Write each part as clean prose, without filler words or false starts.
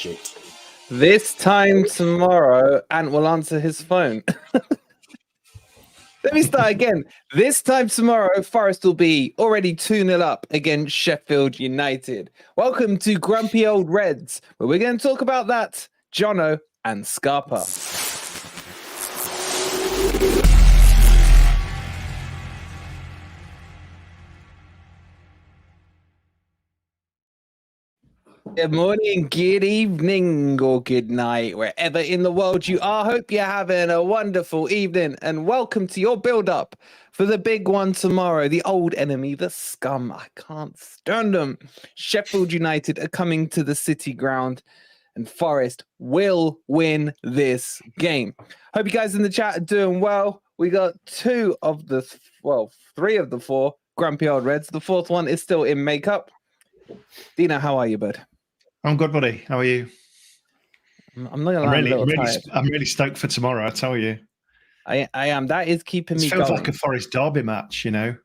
shit. This time tomorrow, Ant will answer his phone. Let me start again. This time tomorrow, Forest will be already 2-0 up against Sheffield United. Welcome to Grumpy Old Reds, where we're going to talk about that, Johno and Scarpa. Good morning, good evening, or good night, wherever in the world you are. Hope you're having a wonderful evening, and welcome to your build-up for the big one tomorrow. The old enemy, the scum. I can't stand them. Sheffield United are coming to the City Ground, and Forest will win this game. Hope you guys in the chat are doing well. We got three of the four Grumpy Old Reds. The fourth one is still in makeup. Dino, how are you, bud? I'm good, buddy. How are you? I'm not gonna lie, I'm really stoked for tomorrow. I tell you, I am. That is keeping me going. Feels like a Forest derby match, you know.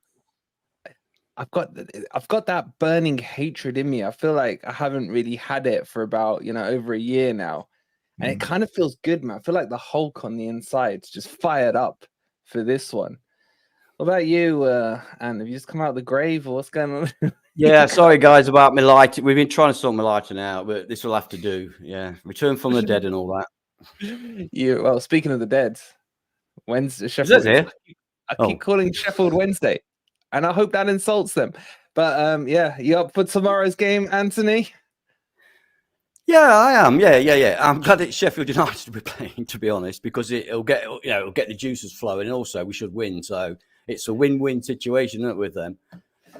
I've got that burning hatred in me. I feel like I haven't really had it for about over a year now, and it kind of feels good, man. I feel like the Hulk on the inside's just fired up for this one. What about you, Anne? Have you just come out of the grave, or what's going on? Yeah, sorry guys about my light. We've been trying to sort my lighting out, but this will have to do. Yeah, return from the dead and all that. Well, speaking of the dead, Wednesday, Sheffield. I keep calling Sheffield Wednesday, and I hope that insults them. But yeah, you up for tomorrow's game, Anthony? Yeah, I am. Yeah. I'm glad it's Sheffield United we're playing, to be honest, because it'll get the juices flowing, and also we should win. So it's a win-win situation, isn't it, with them?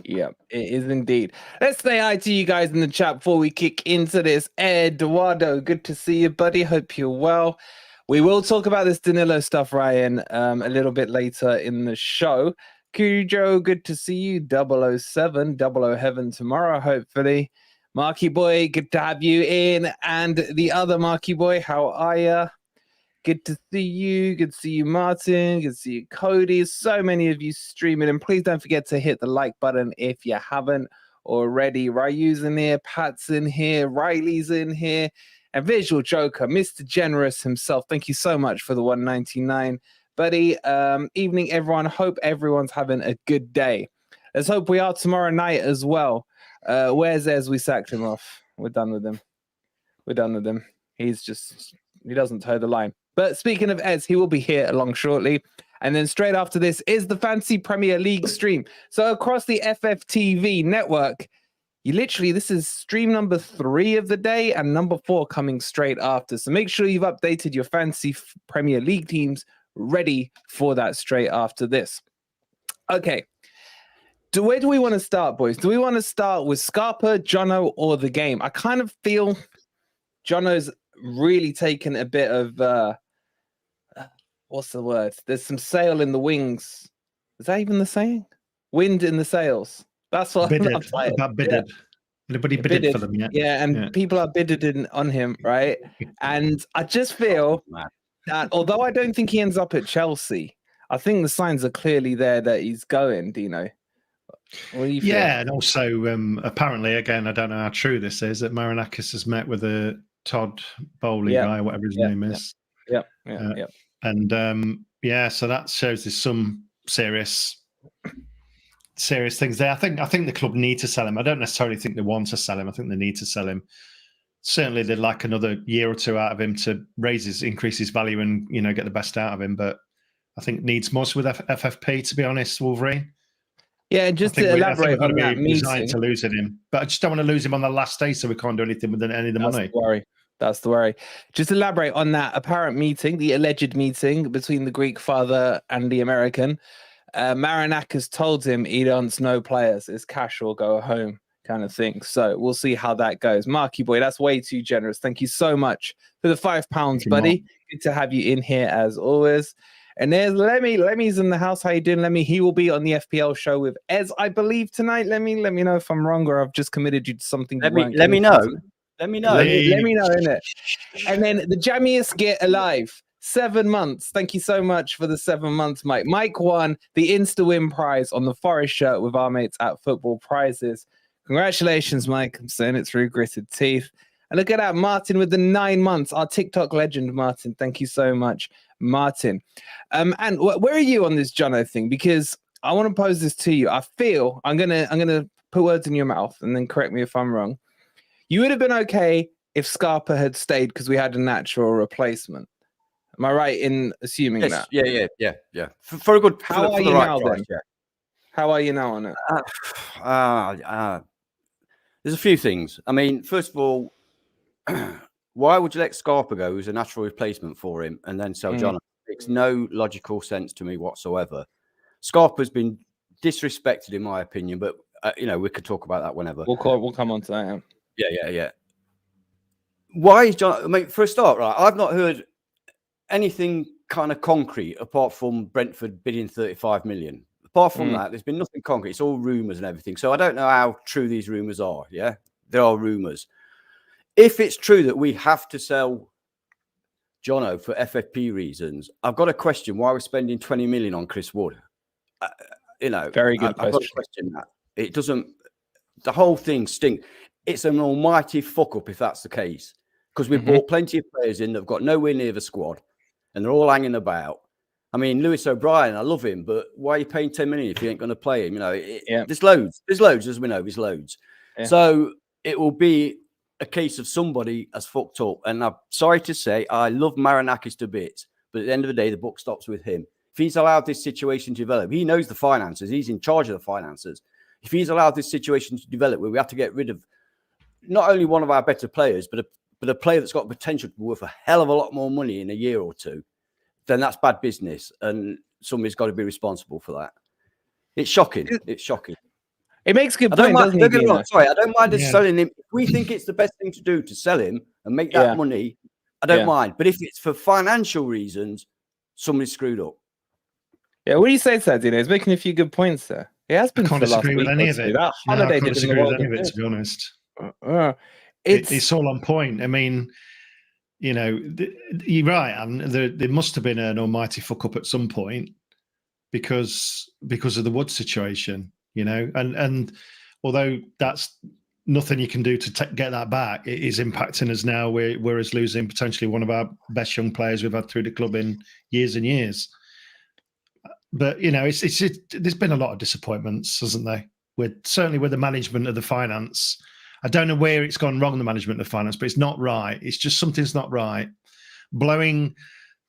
Yeah, it is indeed. Let's say hi to you guys in the chat before we kick into this. Eduardo, good to see you, buddy. Hope you're well. We will talk about this Danilo stuff, Ryan, a little bit later in the show. Cujo, good to see you. 007, 00 Heaven tomorrow, hopefully. Marky Boy, good to have you in. And the other Marky Boy, how are you? Good to see you. Good to see you, Martin. Good to see you, Cody. So many of you streaming. And please don't forget to hit the like button if you haven't already. Ryu's in here. Pat's in here. Riley's in here. And Visual Joker, Mr. Generous himself. Thank you so much for the 199. Buddy, evening, everyone. Hope everyone's having a good day. Let's hope we are tomorrow night as well. Where's Ez? We sacked him off. We're done with him. He doesn't toe the line. But speaking of Ez, he will be here along shortly. And then straight after this is the Fantasy Premier League stream. So across the FFTV network, this is stream number 3 of the day and number 4 coming straight after. So make sure you've updated your Fantasy Premier League teams ready for that straight after this. Okay. Where do we want to start, boys? Do we want to start with Scarpa, Johno, or the game? I kind of feel Jono's really taken a bit of what's the word? There's some sail in the wings. Is that even the saying? Wind in the sails. That's what I'm saying. Bidded. Anybody bidded for them yet? Yeah, and people are bidded on him, right? And I just feel that although I don't think he ends up at Chelsea, I think the signs are clearly there that he's going, Dino. What do you feel? Yeah, and also apparently, again, I don't know how true this is, that Marinakis has met with a Todd Bowley guy, whatever his name is. Yeah. And so that shows there's some serious things there. I think the club need to sell him. I don't necessarily think they want to sell him. I think they need to sell him. Certainly, they'd like another year or two out of him to increase his value and get the best out of him. But I think needs most with FFP, to be honest, Wolverine. Yeah, and just to elaborate on that meeting, to losing him, but I just don't want to lose him on the last day, so we can't do anything with any of the money. That's the worry. Just elaborate on that apparent meeting, the alleged meeting between the Greek father and the American. Marinakis told him he wants no players. It's cash or go home kind of thing. So we'll see how that goes. Marky Boy, that's way too generous. Thank you so much for the £5, buddy. Good to have you in here as always. And there's Lemmy. Lemmy's in the house. How you doing, Lemmy? He will be on the FPL show with Ez, I believe, tonight. Lemmy, let me know if I'm wrong or I've just committed you to something. Let me know. Let me know, innit? And then the jammiest get alive. 7 months. Thank you so much for the 7 months, Mike. Mike won the Insta-Win prize on the Forest shirt with our mates at Football Prizes. Congratulations, Mike. I'm saying it through gritted teeth. And look at that, Martin with the 9 months. Our TikTok legend, Martin. Thank you so much, Martin. And where are you on this Johno thing? Because I want to pose this to you. I feel I'm gonna put words in your mouth and then correct me if I'm wrong. You would have been okay if Scarpa had stayed because we had a natural replacement. Am I right in assuming that? Yeah. For a good, How for are the you right now price, then? yeah. How are you now on it? There's a few things. I mean, first of all, why would you let Scarpa go as a natural replacement for him and then sell Johno? Makes no logical sense to me whatsoever. Scarpa's been disrespected, in my opinion, but we could talk about that whenever. We'll come on to that. Yeah. Why is John? I mean, for a start, right? I've not heard anything kind of concrete apart from Brentford bidding 35 million. Apart from that, there's been nothing concrete. It's all rumours and everything. So I don't know how true these rumours are. Yeah, there are rumours. If it's true that we have to sell Johno for FFP reasons, I've got a question why we're spending 20 million on Chris Wood. Very good question. I've got to question that. It doesn't. The whole thing stinks. It's an almighty fuck up if that's the case, because we've bought plenty of players in that've got nowhere near the squad, and they're all hanging about. I mean, Lewis O'Brien, I love him, but why are you paying 10 million if you ain't going to play him? There's loads. There's loads, as we know. There's loads. Yeah. So it will be a case of somebody has fucked up. And I'm sorry to say, I love Marinakis to bits, but at the end of the day, the buck stops with him. If he's allowed this situation to develop, he knows the finances. He's in charge of the finances. If he's allowed this situation to develop where we have to get rid of not only one of our better players, but a player that's got potential to be worth a hell of a lot more money in a year or two, then that's bad business. And somebody's got to be responsible for that. It's shocking. It's shocking. It makes good point, doesn't it? Sorry, I don't mind us selling him. If we think it's the best thing to do to sell him and make that money, I don't mind. But if it's for financial reasons, somebody's screwed up. Yeah, what do you say, Dino? He's making a few good points there. He has been. I can't disagree with any of it. That holiday I can't disagree with any of it, to be honest. It's all on point. I mean, you're right, and there must have been an almighty fuck up at some point because of the Wood situation, and although that's nothing you can do to get that back, it is impacting us now. We're losing potentially one of our best young players we've had through the club in years and years. But there's been a lot of disappointments, hasn't there? Certainly with the management of the finance. I don't know where it's gone wrong, the management of the finance, but it's not right. It's just something's not right. Blowing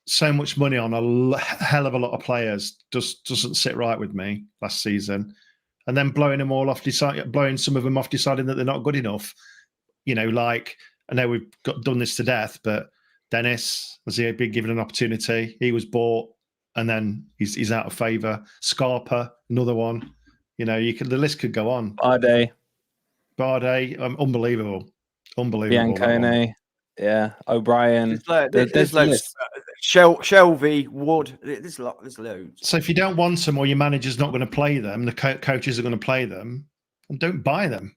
so much money on a hell of a lot of players doesn't sit right with me last season. And then blowing them all off, blowing some of them off, deciding that they're not good enough. Like, I know we've done this to death, but Dennis, has he been given an opportunity? He was bought. And then he's out of favour. Scarpa, another one. The list could go on. Bardet, unbelievable. Biancone, O'Brien. There's loads. Shelby, Wood. There's loads. So if you don't want them or your manager's not going to play them, the coaches are going to play them, and don't buy them.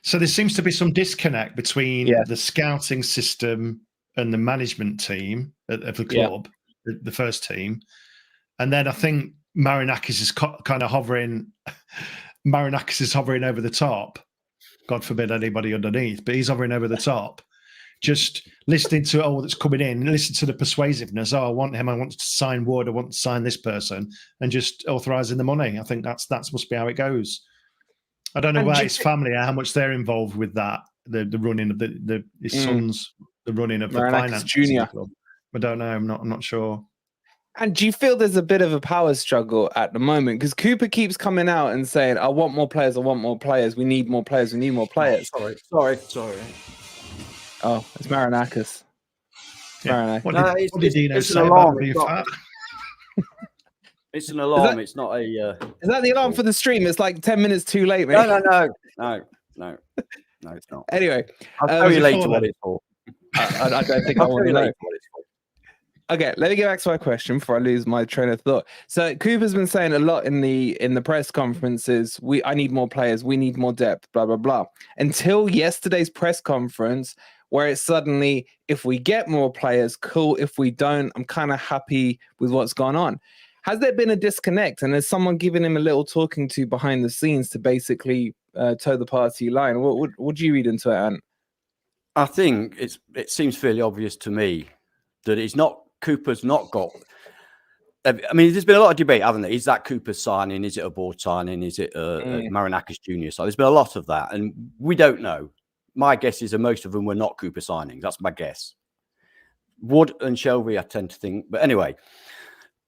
So there seems to be some disconnect between the scouting system and the management team of the club. The first team, and then I think Marinakis is kind of hovering. Marinakis is hovering over the top. God forbid anybody underneath, but he's hovering over the top. Just listening to all that's coming in, listen to the persuasiveness. Oh, I want him. I want to sign Wood. I want to sign this person, and just authorising the money. I think that's must be how it goes. I don't know about his family, how much they're involved with that. The running of his sons, the running of the finance Junior. Club. I don't know. I'm not sure. And do you feel there's a bit of a power struggle at the moment? Because Cooper keeps coming out and saying, I want more players. I want more players. We need more players. We need more players. Sorry. Oh, it's Marinakis. Yeah. Marinakis. What did Dino it's say an about alarm. being fat? It's an alarm. It's not a... Is that the alarm for the stream? It's like 10 minutes too late, mate. No, it's not. Anyway. I'll tell you later what it's for. I don't think I want to know. Okay, let me get back to my question before I lose my train of thought. So Cooper's been saying a lot in the press conferences, I need more players, we need more depth, blah, blah, blah. Until yesterday's press conference, where it's suddenly, if we get more players, cool. If we don't, I'm kind of happy with what's gone on. Has there been a disconnect? And has someone given him a little talking to behind the scenes to basically toe the party line? What do you read into it, Ant? I think it seems fairly obvious to me that it's not Cooper's not got. I mean, there's been a lot of debate, haven't there? Is that Cooper's signing? Is it a board signing? Is it a Marinakis Junior? So there's been a lot of that, and we don't know. My guess is that most of them were not Cooper signings. That's my guess. Wood and Shelby, I tend to think, but anyway.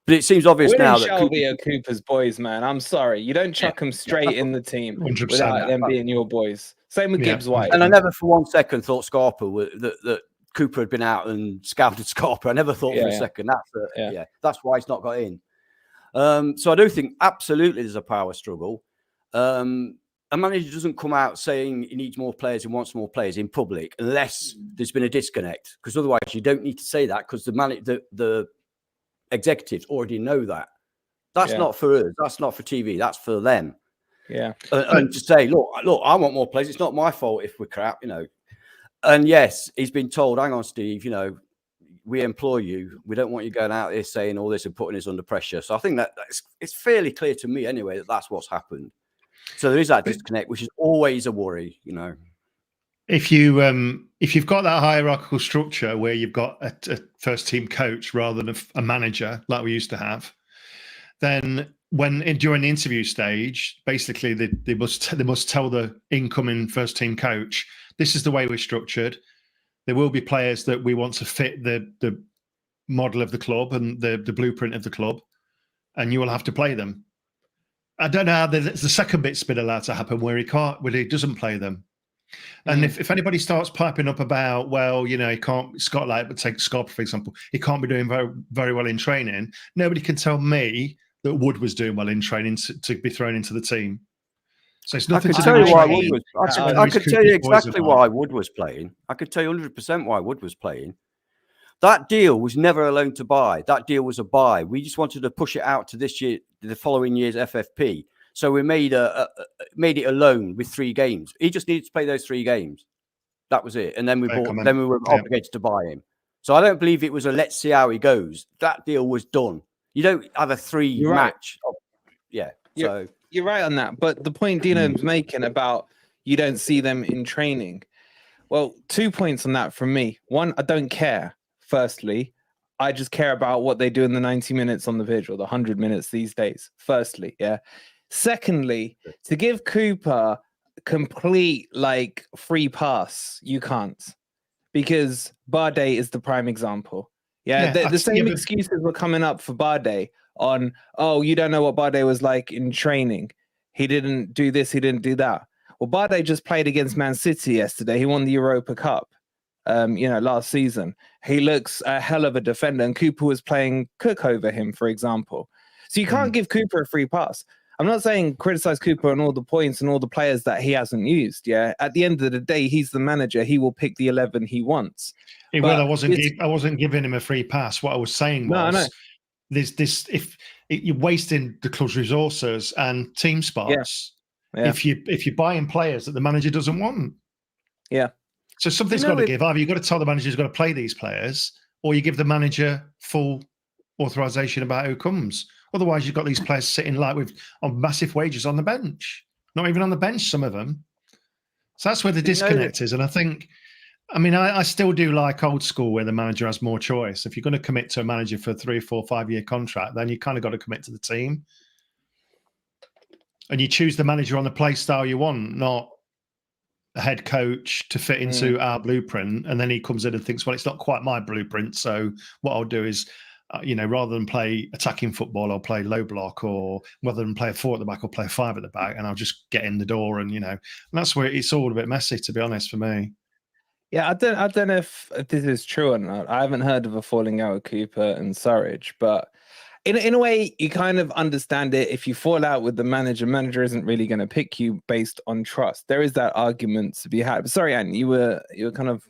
But it seems obvious Wood now and that Shelby are Cooper's boys, man. I'm sorry, you don't chuck them straight in the team 100%. without them being your boys. Same with Gibbs-White. And I never for one second thought Scarpa that Cooper had been out and scouted Scarpa. I never thought for a second that's why he's not got in. So I do think absolutely there's a power struggle. A manager doesn't come out saying he needs more players and wants more players in public unless there's been a disconnect, because otherwise you don't need to say that, because the executives already know that. That's not for us. That's not for TV. That's for them. Yeah. And to say, look, I want more players. It's not my fault if we're crap, And yes, he's been told, hang on, Steve, we employ you. We don't want you going out there saying all this and putting us under pressure. So I think it's fairly clear to me anyway that that's what's happened. So there is that disconnect, which is always a worry, If you've got that hierarchical structure where you've got a first team coach rather than a manager like we used to have, then during the interview stage, basically they must tell the incoming first team coach, this is the way we're structured. There will be players that we want to fit the model of the club and the blueprint of the club, and you will have to play them. I don't know how the second bit's been allowed to happen where he doesn't play them. And if anybody starts piping up about, well, he can't, take Scarpa, for example, he can't be doing very, very well in training. Nobody can tell me that Wood was doing well in training to be thrown into the team. So it's nothing to do with training. I could tell you exactly why Wood was playing. I could tell you 100% why Wood was playing. That deal was never a loan to buy. That deal was a buy. We just wanted to push it out to this year, the following year's FFP. So we made it a loan with 3 games. He just needed to play those 3 games. That was it. And then we were obligated to buy him. So I don't believe it was a let's see how he goes. That deal was done. You don't have a 3 match. Right. You're right on that. But the point Dino's making about you don't see them in training. Well, 2 points on that from me. One, I don't care. Firstly, I just care about what they do in the 90 minutes on the pitch or the 100 minutes these days. Firstly, yeah. Secondly, to give Cooper complete free pass, you can't, because Bardet is the prime example. The same excuses were coming up for Bardet on, you don't know what Bardet was like in training. He didn't do this, he didn't do that. Well, Bardet just played against Man City yesterday. He won the Europa Cup, last season. He looks a hell of a defender, and Cooper was playing Cook over him, for example. So you can't give Cooper a free pass. I'm not saying criticize Cooper on all the points and all the players that he hasn't used. Yeah, at the end of the day, he's the manager. He will pick the 11 he wants. I wasn't giving him a free pass. What I was saying was, there's this: if you're wasting the club's resources and team spots, if you're buying players that the manager doesn't want, so something's got to give. Either you've got to tell the manager he's got to play these players, or you give the manager full authorization about who comes. Otherwise, you've got these players sitting on massive wages on the bench. Not even on the bench, some of them. So that's where the disconnect is. And I still do like old school where the manager has more choice. If you're going to commit to a manager for a 3, 4, 5 year contract, then you kind of got to commit to the team. And you choose the manager on the play style you want, not a head coach to fit into our blueprint. And then he comes in and thinks, well, it's not quite my blueprint. So what I'll do is, rather than play attacking football, I'll play low block, or rather than play a 4 at the back, I'll play a 5 at the back, and I'll just get in the door. And that's where it's all a bit messy, to be honest, for me. Yeah, I don't know if this is true or not. I haven't heard of a falling out with Cooper and Surridge, but in a way, you kind of understand it. If you fall out with the manager isn't really going to pick you based on trust. There is that argument to be had. But sorry, Anne, you were kind of.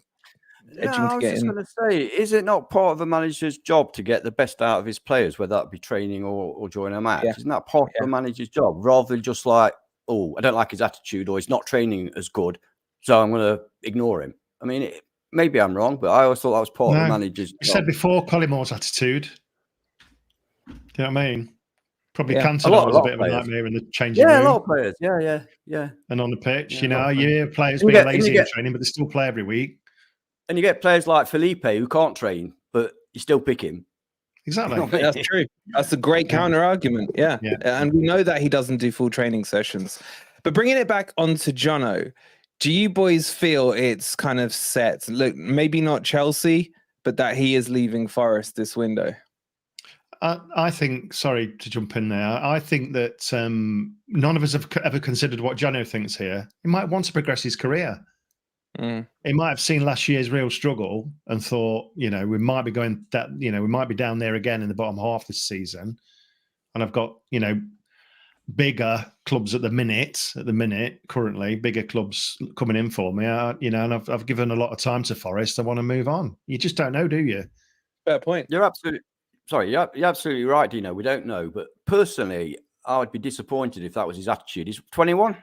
I was just going to say, is it not part of a manager's job to get the best out of his players, whether that be training or during a match? Isn't that part of a manager's job, rather than just I don't like his attitude, or he's not training as good, so I'm going to ignore him? I mean, maybe I'm wrong, but I always thought that was part of the manager's job. You said before, Collimore's attitude. Do you know what I mean? Probably Cantona was a bit of a nightmare in the changing room. Yeah, a lot of players. Yeah. And on the pitch, you hear players being lazy in training, but they still play every week. And you get players like Felipe who can't train, but you still pick him. Exactly. That's true. That's a great counter argument. Yeah. And we know that he doesn't do full training sessions. But bringing it back onto Johno, do you boys feel it's kind of set? Look, maybe not Chelsea, but that he is leaving Forest this window? I think, sorry to jump in there, I think that none of us have ever considered what Johno thinks here. He might want to progress his career. He might have seen last year's real struggle and thought, we might be going that, we might be down there again in the bottom half this season. And I've got, bigger clubs at the minute, currently, bigger clubs coming in for me, and I've given a lot of time to Forest. I want to move on. You just don't know, do you? Fair point. You're absolutely right, Dino. We don't know. But personally, I would be disappointed if that was his attitude. He's 21?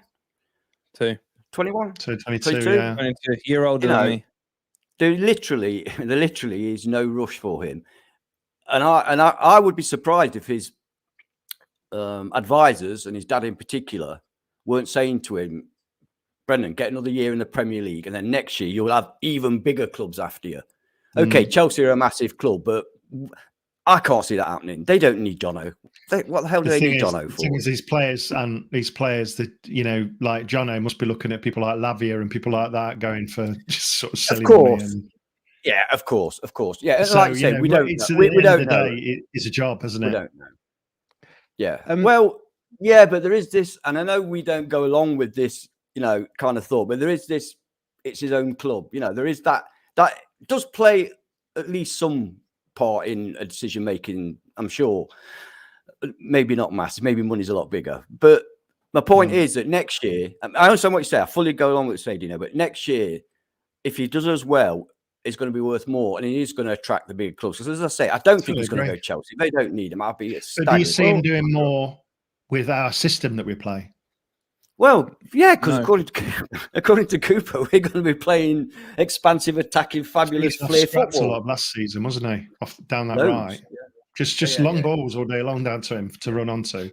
21? So 22, 22? yeah. 22, year older than me. There literally is no rush for him. And I would be surprised if his advisors, and his dad in particular, weren't saying to him, Brennan, get another year in the Premier League, and then next year you'll have even bigger clubs after you. Okay, Chelsea are a massive club, but I can't see that happening. They don't need Johno. What the hell do they need Johno for? The thing is, these players that, like Johno must be looking at people like Lavia and people like that going for just sort of silly money. Yeah, of course. Yeah, so, like you say, we don't know. We don't know. It's a job, isn't it? We don't know. Yeah. Well, yeah, but there is this, and I know we don't go along with this, kind of thought, but there is this, it's his own club. There is that does play at least some part in a decision making, I'm sure. Maybe not massive, maybe money's a lot bigger. But my point is that next year, I understand what you say, I fully go along with what you say, but next year, if he does as well, it's going to be worth more, and he is going to attract the big clubs. Because as I say, I don't think he's going to go to Chelsea. They don't need him. I'll be But do you see him doing more with our system that we play? Well, yeah, because according to Cooper, we're going to be playing expansive, attacking, fabulous flair football. A lot last season, wasn't he? Down that Loads, right, just long balls all day long down to him to run onto.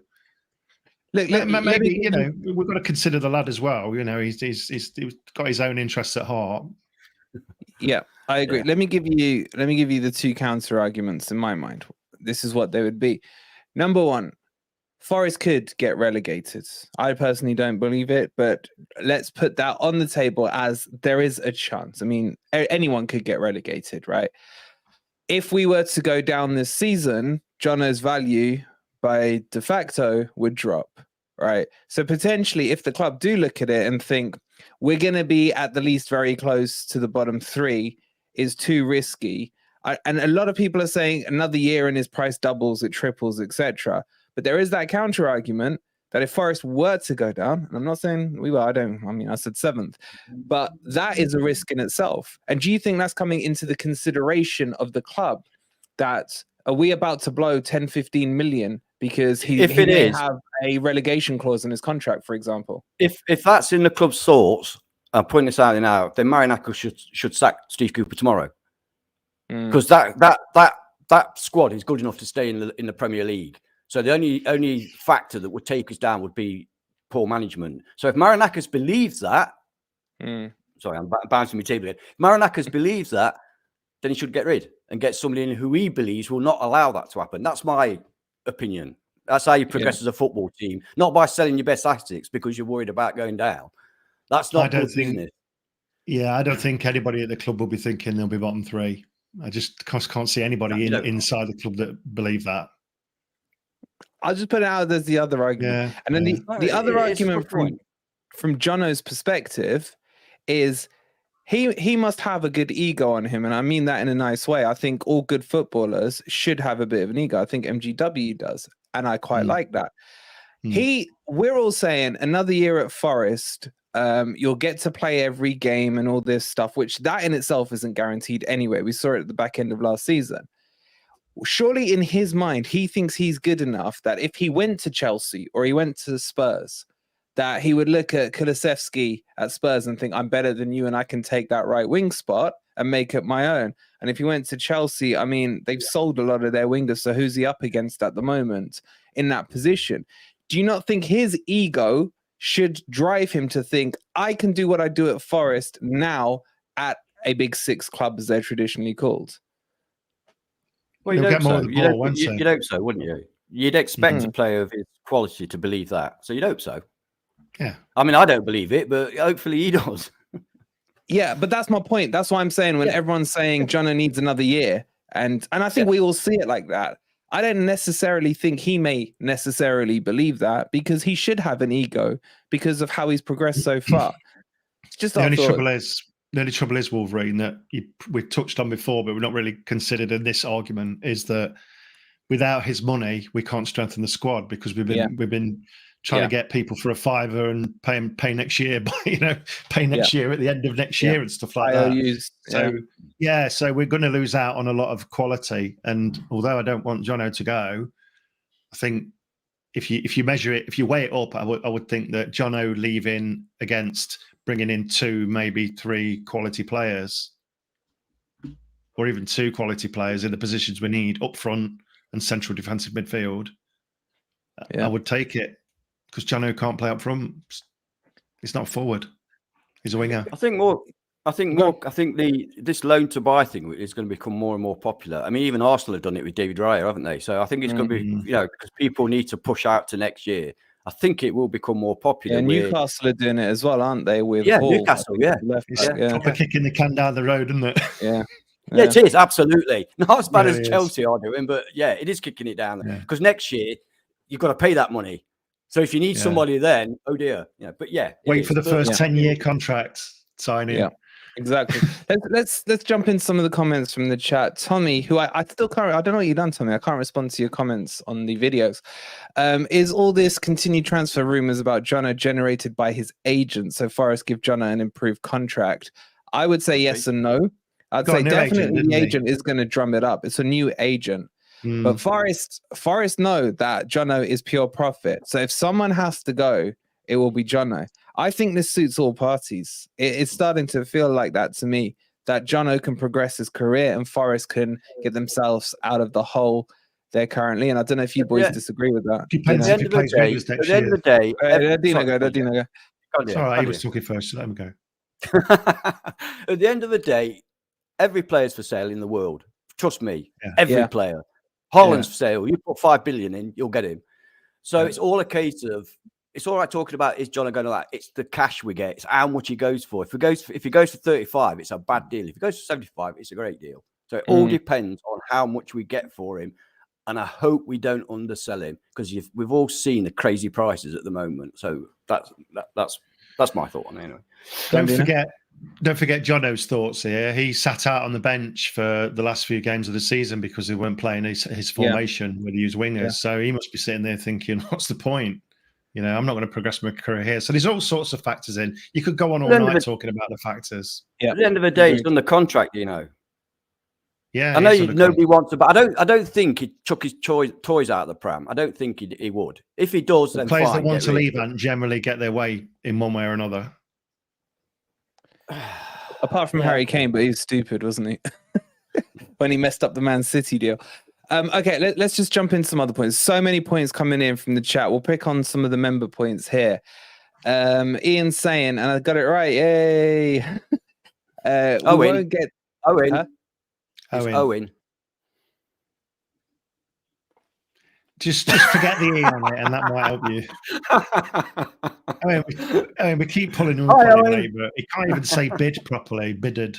Look, maybe we've got to consider the lad as well. He's got his own interests at heart. Yeah, I agree. Yeah. Let me give you the two counter arguments in my mind. This is what they would be. Number one, Forest could get relegated. I personally don't believe it, but let's put that on the table as there is a chance. I mean, anyone could get relegated, right? If we were to go down this season, Johno's value by de facto would drop, right? So potentially, if the club do look at it and think, we're going to be at the least very close to the bottom three, is too risky. And a lot of people are saying another year and his price doubles, it triples, etc. But there is that counter argument that if Forest were to go down, and I'm not saying we will, I said seventh, but that is a risk in itself. And do you think that's coming into the consideration of the club, that are we about to blow 10, 15 million because he may have a relegation clause in his contract, for example? If that's in the club's thoughts, I'm putting this out now, then Marinakis should sack Steve Cooper tomorrow. Because that squad is good enough to stay in the Premier League. So the only factor that would take us down would be poor management. So if Marinakis believes that, sorry, I'm bouncing my table again. If Marinakis believes that, then he should get rid and get somebody in who he believes will not allow that to happen. That's my opinion. That's how you progress as a football team, not by selling your best assets because you're worried about going down. That's not good business. Yeah, I don't think anybody at the club will be thinking they'll be bottom three. I just can't see anybody inside the club that believe that. I'll just put it out as the other argument. And then the other argument from Johno's perspective is he must have a good ego on him. And I mean that in a nice way. I think all good footballers should have a bit of an ego. I think MGW does. And I quite like that. We're all saying another year at Forest, you'll get to play every game and all this stuff, which that in itself isn't guaranteed anyway. We saw it at the back end of last season. Surely in his mind, he thinks he's good enough that if he went to Chelsea or he went to Spurs, that he would look at Kulusevski at Spurs and think, I'm better than you and I can take that right wing spot and make it my own. And if he went to Chelsea, I mean, they've sold a lot of their wingers, so who's he up against at the moment in that position? Do you not think his ego should drive him to think, I can do what I do at Forest now at a big six club as they're traditionally called. Well, you'd He'll hope get more so. of the ball, won't he? You'd hope so, wouldn't you? You'd expect a player of his quality to believe that. So you'd hope so. Yeah. I mean, I don't believe it, but hopefully he does. Yeah, but that's my point. That's why I'm saying when everyone's saying Johno needs another year, and I think we all see it like that. I don't necessarily think he may necessarily believe that because he should have an ego because of how he's progressed so far. It's just the only trouble is Wolverine that we've touched on before, but we're not really considered in this argument is that without his money, we can't strengthen the squad because we've been trying to get people for a fiver and pay next year, pay next year at the end of next year and stuff like that. So we're going to lose out on a lot of quality. And although I don't want Johno to go, I think if you measure it, if you weigh it up, I would think that Johno leaving against bringing in 2, maybe 3 quality players, or even 2 quality players in the positions we need up front and central defensive midfield, I would take it. Because Johno can't play up front. He's not forward. He's a winger. I think this loan to buy thing is going to become more and more popular. I mean, even Arsenal have done it with David Raya, haven't they? So I think it's going to be, because people need to push out to next year. I think it will become more popular. Yeah, Newcastle are doing it as well, aren't they? With Hall, Newcastle, Proper kicking the can down the road, isn't it? Yeah. Yeah, it is, absolutely. Not as bad as Chelsea are doing, but it is kicking it down. Because next year, you've got to pay that money. So if you need somebody then, oh dear. Wait for the first 10-year contract signing. Yeah, exactly. let's jump in some of the comments from the chat. Tommy, who I still can't, I don't know what you've done, Tommy. I can't respond to your comments on the videos. Is all this continued transfer rumors about Johno generated by his agent? So Forest give Johno an improved contract. I would say yes and no. I'd say definitely the agent is going to drum it up. It's a new agent. But Forest know that Johno is pure profit. So if someone has to go, it will be Johno. I think this suits all parties. It's starting to feel like that to me, that Johno can progress his career and Forest can get themselves out of the hole they're currently. And I don't know if you boys disagree with that. Depends if he plays Wales next year. At the end of the day, Dino go. It's all right, he was talking first, so let him go. At the end of the day, every player's for sale in the world. Trust me, every player. Holland's for sale. You put 5 billion in, you'll get him. So it's all a case of, it's all right talking about is Johno going to that. It's the cash we get. It's how much he goes for. If he goes for 35, it's a bad deal. If he goes for 75, it's a great deal. So it all depends on how much we get for him. And I hope we don't undersell him because we've all seen the crazy prices at the moment. So that's my thought on it anyway. Don't forget Johno's thoughts here. He sat out on the bench for the last few games of the season because he weren't playing his formation where he used wingers. Yeah. So he must be sitting there thinking, what's the point? I'm not going to progress my career here. So there's all sorts of factors in. You could go on all night talking about the factors. Yeah. At the end of the day, he's done the contract, Yeah, I know nobody wants to, but I don't think he took his toys out of the pram. I don't think he would. If he does, then players fine, that want to leave and generally get their way in one way or another. Apart from Harry Kane, but he's stupid, wasn't he? When he messed up the Man City deal. Okay, let's just jump into some other points. So many points coming in from the chat. We'll pick on some of the member points here. Ian saying, and I got it right, yay. Owen. Owen. Just forget the E on it, and that might help you. I mean, we keep pulling him up anyway, but he can't even say bid properly. Bidded.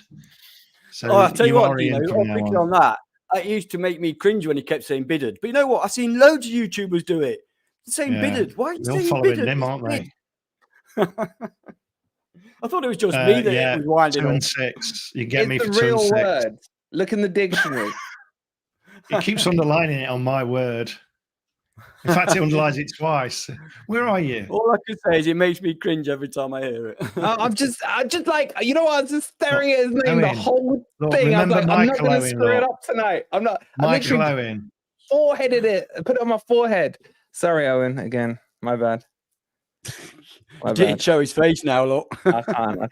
So I'll tell you what, picking on that. It used to make me cringe when he kept saying bidded. But you know what? I've seen loads of YouTubers do it. They're saying bidded. Why are you saying bidded? Them, aren't they? I thought it was just me that was winding 2 up. and 6. You get me for the 2 real and 6. word. Look in the dictionary. He keeps underlining it on my word. In fact, it underlines it twice. Where are you? All I can say is it makes me cringe every time I hear it. I'm just like, I was just staring at his name the whole thing. I'm like, I'm not going to screw it up tonight. I'm not. I literally foreheaded it. Put it on my forehead. Sorry, Owen. Again, my bad. Didn't show his face now, look. I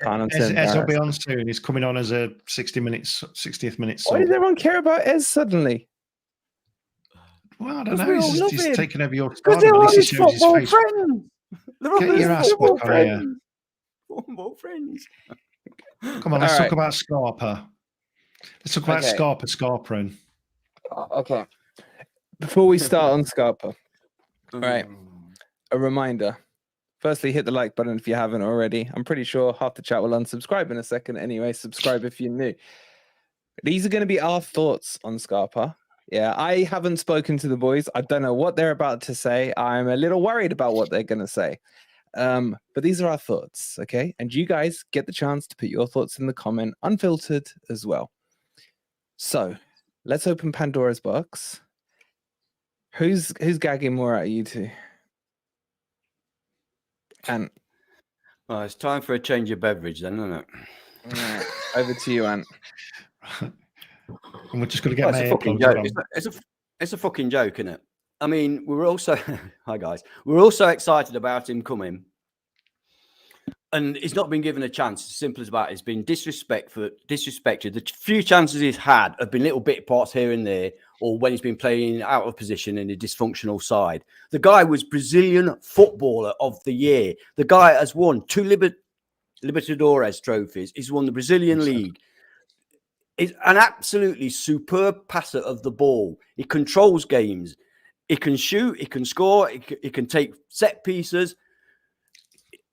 can't. Ez will be on soon. He's coming on as a 60th minute. Why does everyone care about Ez suddenly? Well, I don't know. He's taking over your because they're all his football friends. Get your ass back on here. Football friends. Come on, let's All talk right. about Scarpa. Let's talk about Okay. Scarpa. Okay. Before we start on Scarpa, right, a reminder. Firstly, hit the like button if you haven't already. I'm pretty sure half the chat will unsubscribe in a second anyway. Subscribe if you're new. These are going to be our thoughts on Scarpa. Yeah, I haven't spoken to the boys. I don't know what they're about to say. I'm a little worried about what they're going to say. But these are our thoughts, okay? And you guys get the chance to put your thoughts in the comment, unfiltered as well. So let's open Pandora's box. Who's gagging more at you two? And Well, it's time for a change of beverage then, isn't it? right, over to you, Ant. And we're just going to get Well, my it's a fucking earplugs joke. on. It's a fucking joke, isn't it? I mean, we were also hi guys. We were also excited about him coming, and he's not been given a chance. As simple as that. He's been disrespected. The few chances he's had have been little bit parts here and there, or when he's been playing out of position in a dysfunctional side. The guy was Brazilian Footballer of the Year. The guy has won 2 Libertadores trophies. He's won the Brazilian League. He's an absolutely superb passer of the ball. He controls games. He can shoot. He can score. He can take set pieces.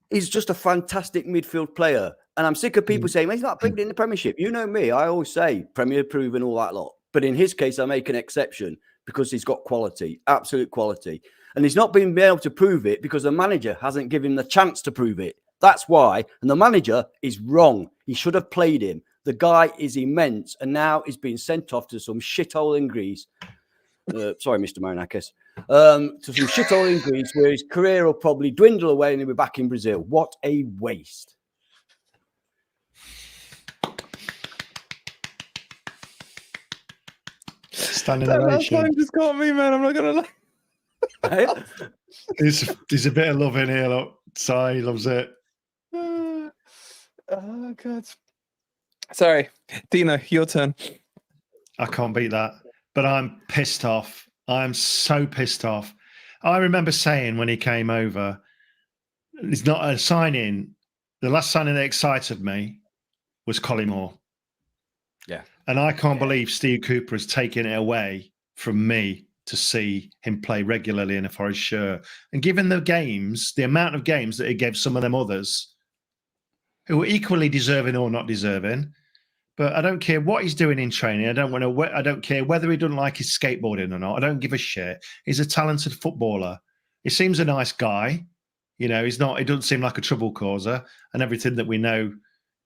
He's just a fantastic midfield player. And I'm sick of people saying, well, he's not playing in the Premiership. You know me. I always say Premier proven all that lot. But in his case, I make an exception because he's got quality, absolute quality. And he's not been able to prove it because the manager hasn't given him the chance to prove it. That's why. And the manager is wrong. He should have played him. The guy is immense. And now he's been sent off to some shithole in Greece. Sorry, Mr. Marinakis. To some shithole in Greece where his career will probably dwindle away and he'll be back in Brazil. What a waste. Standing That last ovation. line just got me, man. I'm not going to lie. There's a bit of love in here. Look, Sai loves it. Oh, God. Sorry. Dino, your turn. I can't beat that. But I'm pissed off. I'm so pissed off. I remember saying when he came over, it's not a signing. The last signing that excited me was Collymore. Yeah. And I can't believe Steve Cooper has taken it away from me to see him play regularly in a Forest shirt. And given the games, the amount of games that he gave some of them others who were equally deserving or not deserving, but I don't care what he's doing in training. I don't care whether he doesn't like his skateboarding or not. I don't give a shit. He's a talented footballer. He seems a nice guy. You know, he doesn't seem like a trouble causer, and everything that we know,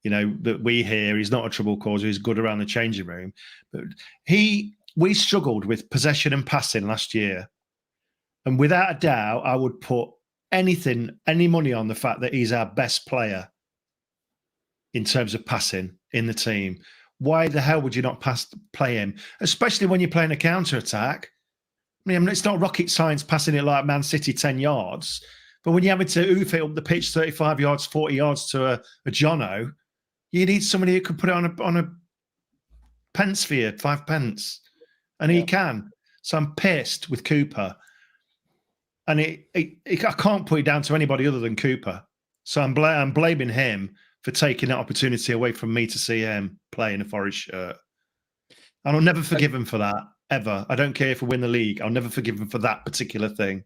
you know, that we hear, he's not a trouble causer. He's good around the changing room. But we struggled with possession and passing last year. And without a doubt, I would put any money on the fact that he's our best player in terms of passing in the team. Why the hell would you not play him? Especially when you're playing a counter-attack. I mean, it's not rocket science passing it like Man City 10 yards. But when you're having to oof it up the pitch 35 yards, 40 yards to a Johno, you need somebody who can put it on a pence for you, 5 pence. And he can. So I'm pissed with Cooper. And I can't put it down to anybody other than Cooper. So I'm blaming him for taking that opportunity away from me to see him play in a Forest shirt. And I'll never forgive him for that, ever. I don't care if we win the league. I'll never forgive him for that particular thing.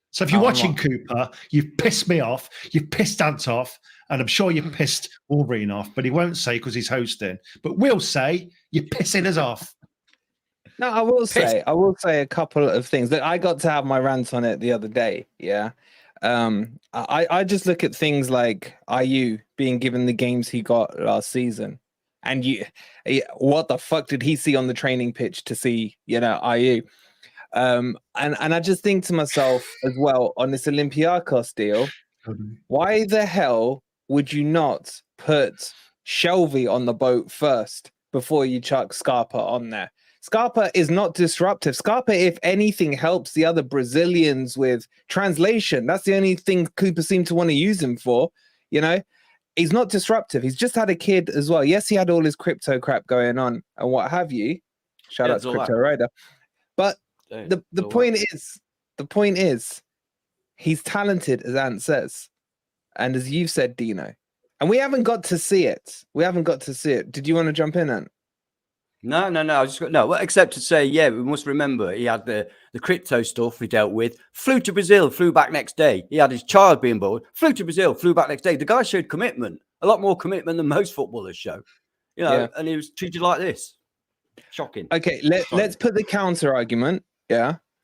So if you're watching Cooper, you've pissed me off, you've pissed Ant off, and I'm sure you've pissed Wolverine off, but he won't say because he's hosting. But we'll say you're pissing us off. No, I will say a couple of things. That I got to have my rant on it the other day. Yeah. I just look at things like IU being given the games he got last season, and what the fuck did he see on the training pitch to see, you know, IU? And I just think to myself as well on this Olympiacos deal, why the hell would you not put Shelby on the boat first before you chuck Scarpa on there? Scarpa is not disruptive. Scarpa, if anything, helps the other Brazilians with translation. That's the only thing Cooper seemed to want to use him for. You know, he's not disruptive. He's just had a kid as well. Yes, he had all his crypto crap going on and what have you. Shout out to Crypto Rider. But the point is, he's talented, as Ant says. And as you've said, Dino, And we haven't got to see it. Did you want to jump in, Ant? No. I was just well, except to say, yeah, we must remember he had the crypto stuff he dealt with. Flew to Brazil, flew back next day. He had his child being born. Flew to Brazil, flew back next day. The guy showed commitment, a lot more commitment than most footballers show. And he was treated like this. Shocking. Okay, let's put the counter argument,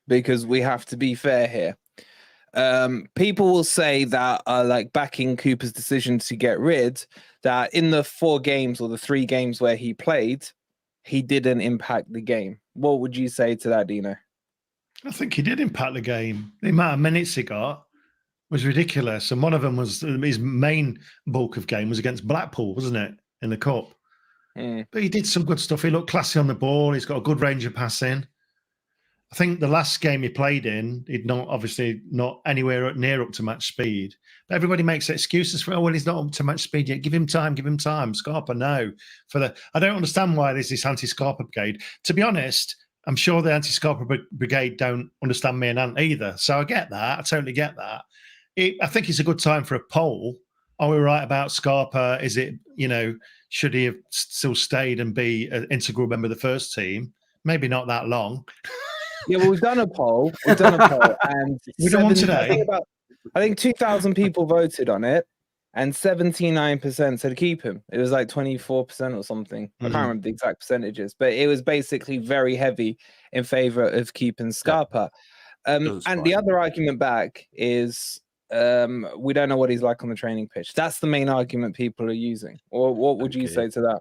because we have to be fair here. People will say that like backing Cooper's decision to get rid, that in the 4 games or the 3 games where he played, he didn't impact the game. What would you say to that, Dino? I think he did impact the game. The amount of minutes he got was ridiculous. And one of them was his main bulk of game was against Blackpool, wasn't it? In the Cup. But he did some good stuff. He looked classy on the ball. He's got a good range of passing. I think the last game he played in, he'd not anywhere near up to match speed. But everybody makes excuses for, he's not up to match speed yet. Give him time. Scarpa, no. I don't understand why there's this anti-Scarpa brigade. To be honest, I'm sure the anti-Scarpa brigade don't understand me and Ant either. So I get that. I totally get that. I think it's a good time for a poll. Are we right about Scarpa? Is it, should he have still stayed and be an integral member of the first team? Maybe not that long. Yeah, well, we've done a poll, and we done one today. I think 2,000 people voted on it, and 79% said keep him. It was like 24% or something. I can't remember the exact percentages, but it was basically very heavy in favor of keeping Scarpa. And the other argument back is we don't know what he's like on the training pitch. That's the main argument people are using. Or what would you say to that?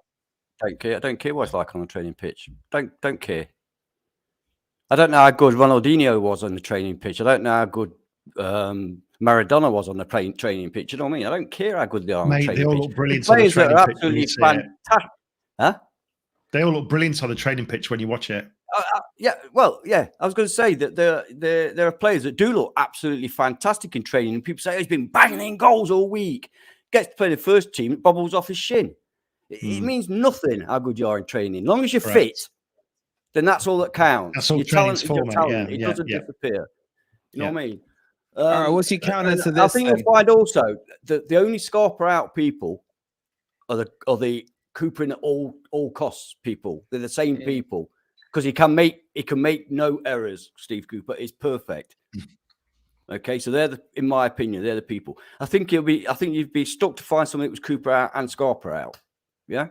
I don't care what it's like on the training pitch. Don't care. I don't know how good Ronaldinho was on the training pitch. I don't know how good Maradona was on the training pitch. You know what I mean? I don't care how good they are on the training pitch. They all look brilliant the on the training pitch. Absolutely fantastic. Huh? They all look brilliant on the training pitch when you watch it. Yeah. I was going to say that there are players that do look absolutely fantastic in training. And people say he's been banging in goals all week. Gets to play the first team, it bobbles off his shin. It means nothing how good you are in training. As long as you're fit, then that's all that counts. That's all your talent is your talent. It doesn't disappear. You know what I mean? All right, what's your counter to this? I think you'll find also that the only Scarpa out people are the Cooper in at all costs people. They're the same people because he can make no errors. Steve Cooper is perfect. Okay, so in my opinion, they're the people. I think you'd be stuck to find something that was Cooper out and Scarpa out. Yeah.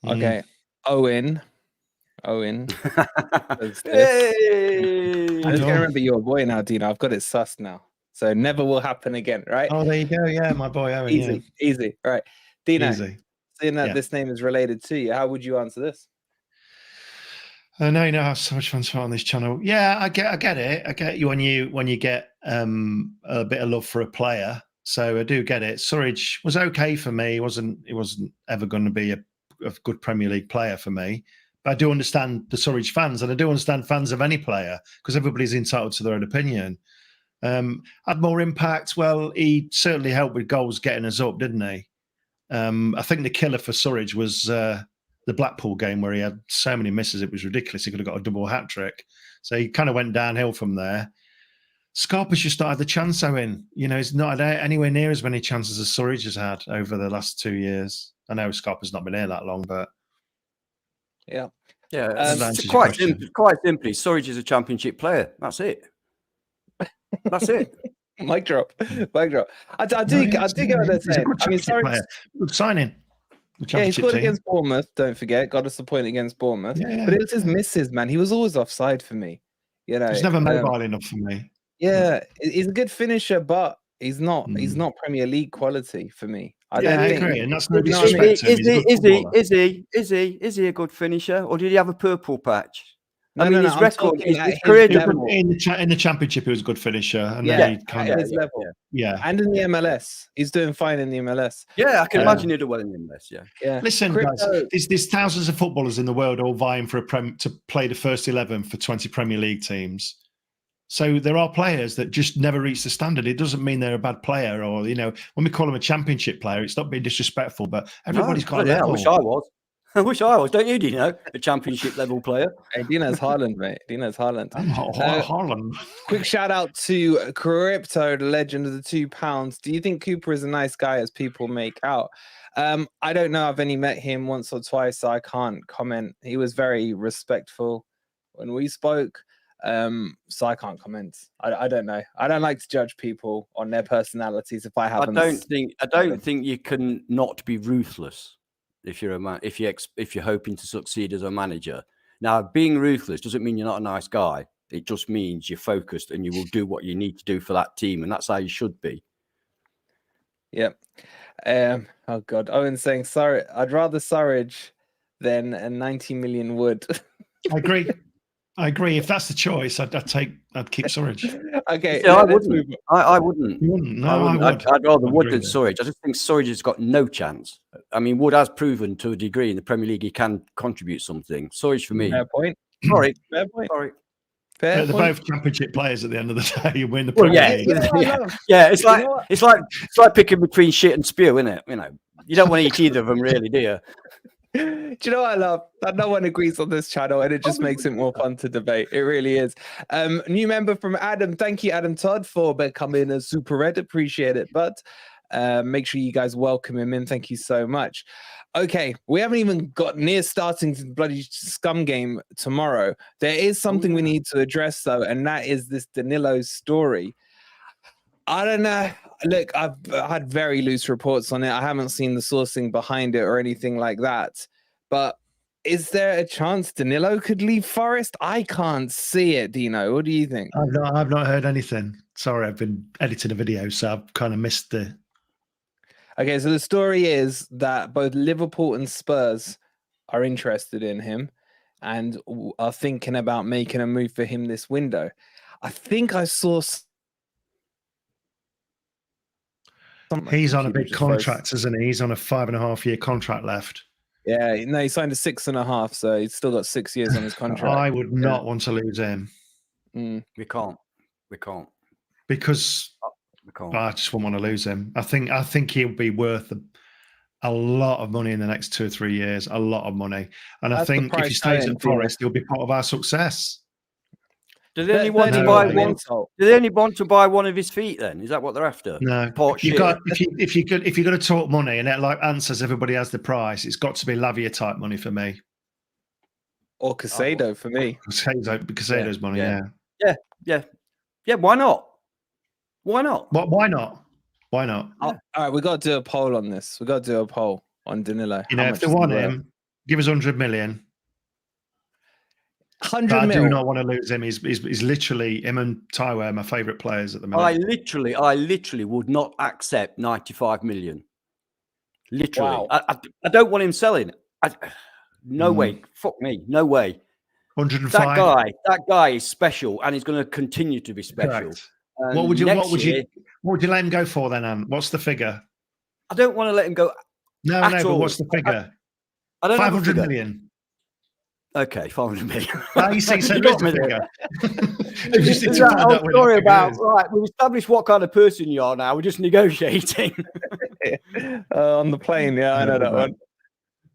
Okay, Owen. Hey! I just can't remember your boy now, Dino. I've got it sussed now, so never will happen again, right? Oh, there you go. Yeah, my boy Owen. Easy. All right, Dino. Easy. Seeing that this name is related to you, how would you answer this? I know you have so much fun on this channel. Yeah, I get it. I get you when you get a bit of love for a player. So I do get it. Surridge was okay for me. He wasn't ever going to be a good Premier League player for me. But I do understand the Surridge fans, and I do understand fans of any player because everybody's entitled to their own opinion. Had more impact. Well, he certainly helped with goals getting us up, didn't he? I think the killer for Surridge was the Blackpool game where he had so many misses. It was ridiculous. He could have got a double hat-trick. So he kind of went downhill from there. Scarpa's just not had the chance, Owen. He's not had anywhere near as many chances as Surridge has had over the last 2 years. I know Scarpa's not been here that long, but... Yeah. Quite simply, Surridge is a championship player. That's it. Mic drop. I do get what they're saying. Surridge, good signing. Yeah, he scored against Bournemouth. Don't forget, got us a point against Bournemouth. Yeah. But it was his misses, man. He was always offside for me. He's never mobile enough for me. Yeah, he's a good finisher, but he's not Premier League quality for me. I agree, and that's no disrespect to him. Is he a good finisher, or did he have a purple patch? His record, his career in the Championship, he was a good finisher, and then he kind of his level. And in the MLS, he's doing fine in the MLS. Yeah, I can imagine he'd do well in the MLS. Yeah. Listen, guys, there's thousands of footballers in the world all vying for to play the first 11 for 20 Premier League teams. So there are players that just never reach the standard. It doesn't mean they're a bad player, or when we call them a championship player, it's not being disrespectful, but everybody's got a level. I wish I was. I wish I was. Don't you, Dino? A championship level player. Hey, Dino's Haaland, mate. Dino's Haaland. Haaland. Quick shout out to Crypto, the legend of the £2. Do you think Cooper is a nice guy as people make out? I don't know. I've only met him once or twice, so I can't comment. He was very respectful when we spoke. So I can't comment. I don't know. I don't like to judge people on their personalities if I haven't. I don't think you can not be ruthless if you're if you're hoping to succeed as a manager. Now, being ruthless doesn't mean you're not a nice guy. It just means you're focused and you will do what you need to do for that team, and that's how you should be. Yep. Oh God. Owen's saying sorry. I'd rather Surridge than a 90 million wood. I agree. If that's the choice, I'd keep Surridge. Okay. Yeah, I wouldn't. I wouldn't. You wouldn't? No, I would. would. I'd rather I'd Wood agree than with Surridge. I just think Surridge has got no chance. I mean, Wood has proven to a degree in the Premier League he can contribute something. Surridge for me. Fair point. Sorry. Fair point. Sorry. Fair They're point. both championship players at the end of the day. You win the Well, Premier yeah, League. You know what I love? yeah. It's You know what? it's like picking between shit and spew, isn't it? You know, you don't want to eat either of them, really, do you? Do you know what I love? That no one agrees on this channel, and it just makes it more fun to debate. It really is. New member from Adam. Thank you, Adam Todd, for becoming a super red. Appreciate it. But make sure you guys welcome him in. Thank you so much. Okay, we haven't even got near starting the bloody scum game tomorrow. There is something we need to address, though, and that is this Danilo story. I don't know. Look, I've had very loose reports on it. I haven't seen the sourcing behind it or anything like that. But is there a chance Danilo could leave Forest? I can't see it, Dino. What do you think? I've not heard anything. Sorry, I've been editing a video, so I've kind of missed the. Okay, so the story is that both Liverpool and Spurs are interested in him and are thinking about making a move for him this window. I think I saw. He's on a big contract, isn't he? He's on a 5.5-year contract left. Yeah, no, he signed a 6.5, so he's still got 6 years on his contract. I would not want to lose him. We can't. Because I just wouldn't want to lose him. I think he'll be worth a lot of money in the next 2 or 3 years. A lot of money. And I think if he stays at Forest, he'll be part of our success. Do they only want to buy one? Do they only want to buy one of his feet? Then is that what they're after? No. You've got if you're going to talk money, and it like answers everybody has the price. It's got to be Lavia type money for me, or Casado for me. Casado's money, yeah. Why not? Why not? Why not? Why not? All right, we got to do a poll on this. We got to do a poll on Danilo. You know, if they want him, give us 100 million. 100 I mil. do not want to lose him. He's literally, him and Taiwo are my favourite players at the minute. I literally would not accept 95 million. Literally. Wow. I don't want him selling. No way. Fuck me. No way. 105. That guy is special, and he's going to continue to be special. What would you let him go for then, Anne? What's the figure? I don't want to let him go. No, but what's the figure? I don't know. 500 million. Okay, 500 million. You see, so that's the figure. Sorry about, right, we've established what kind of person you are now. We're just negotiating. On the plane, yeah, I know that one.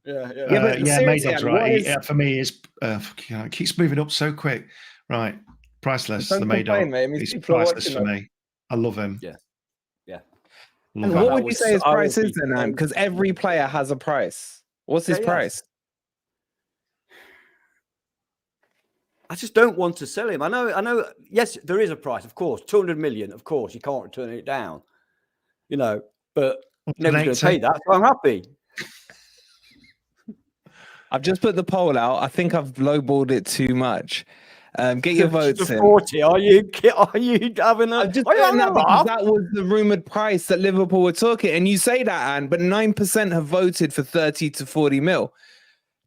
Yeah, Maydog's right. For me, it keeps moving up so quick. Right, priceless. The Maydog. He's priceless for me. I love him. Yeah. And what would you say his price is then, Anne? Because every player has a price. What's his price? I just don't want to sell him. I know. Yes, there is a price, of course. 200 million, of course. You can't turn it down, but nobody's going to pay that. So I'm happy. I've just put the poll out. I think I've lowballed it too much. Get your votes in. 40. Are you having a? I'm just doing that because that was the rumored price that Liverpool were talking. And you say that, Anne, but 9% have voted for 30 to 40 mil.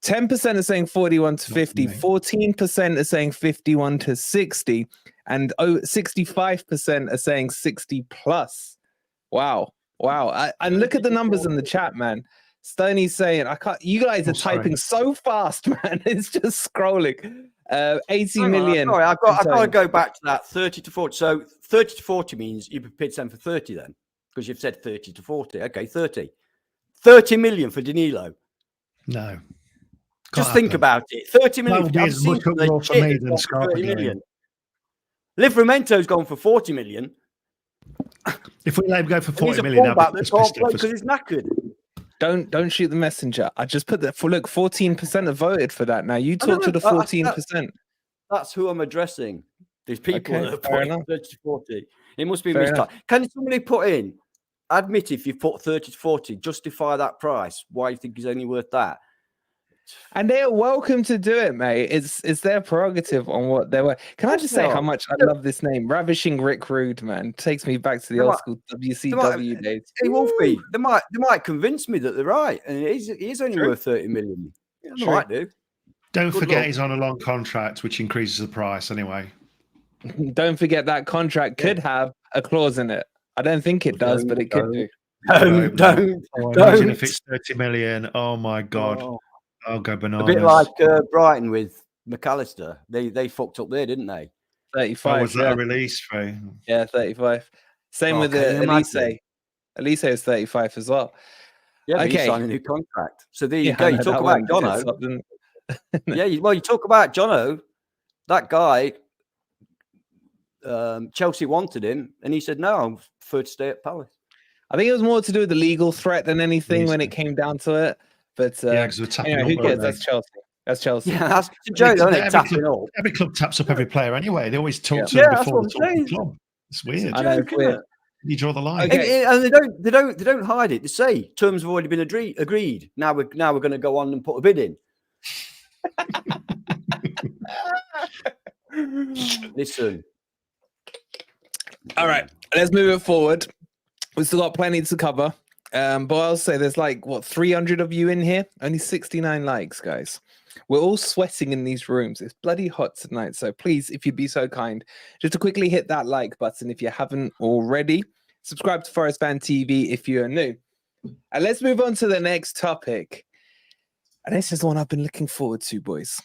10% are saying 41 to 50, 14% are saying 51 to 60, and 65% are saying 60 plus. Wow. And look at the numbers in the chat, man. Stoney's saying, you guys are typing so fast, man. It's just scrolling. 80 million. Sorry, I've got to go back to that 30 to 40. So 30 to 40 means you're prepared to send for 30 then, because you've said 30 to 40. Okay, 30. 30 million for Danilo. No. Just think about it. 30 That million. would be I've as seen much some of uproar those for me shit than that's gone for Scarpa 30 going. million. Livramento's gone for 40 million. If we let him go for And he's 40 a million, fullback that's that can't pissed play off because us. he's knackered. Don't shoot the messenger. I just put that for look. 14% have voted for that. Now you I know, talk to the 14%. That's who I'm addressing. These people Okay, that are fair putting enough. 30 to 40. It must be Fair miscalculated. Can somebody put in, admit if you've put 30 to 40, justify that price? Why you think he's only worth that? And they are welcome to do it, mate. It's their prerogative on what they were. Can I just say how much I love this name? Ravishing Rick Rude, man. Takes me back to the old school WCW days. Hey, Wolfie, they might convince me that they're right, and it is only worth 30 million. Yeah, they might do. Don't Good forget luck. he's on a long contract, which increases the price anyway. Don't forget that contract could have a clause in it. I don't think it does, but it could do. Don't. Imagine if it's 30 million. Oh my God. Oh. I'll go A bananas. bit like Brighton with McAllister. They fucked up there, didn't they? 35. Was that a release fee? Yeah, 35. Same with Elise. Elise is 35 as well. Yeah, but he Okay. signed a new contract. So there you go. You talk about Johno. Well, you talk about Johno. That guy, Chelsea wanted him, and he said, no, I prefer to stay at Palace. I think it was more to do with the legal threat than anything when it came down to it. But yeah, because we're tapping anyway, up, who cares? That's Chelsea. That's Chelsea. Yeah, that's a joke, isn't it? Tapping up. Every club taps up every player anyway. They always talk to them before they talk to the club. It's weird. I know, it's weird. You draw the line. Okay. And they don't hide it. They say terms have already been agreed. Now we're going to go on and put a bid in. Listen. All right, let's move it forward. We've still got plenty to cover. But I'll say there's 300 of you in here. Only 69 likes, guys. We're all sweating in these rooms. It's bloody hot tonight. So please, if you'd be so kind, just to quickly hit that like button if you haven't already. Subscribe to Forest Fan TV if you're new. And let's move on to the next topic. And this is the one I've been looking forward to, boys.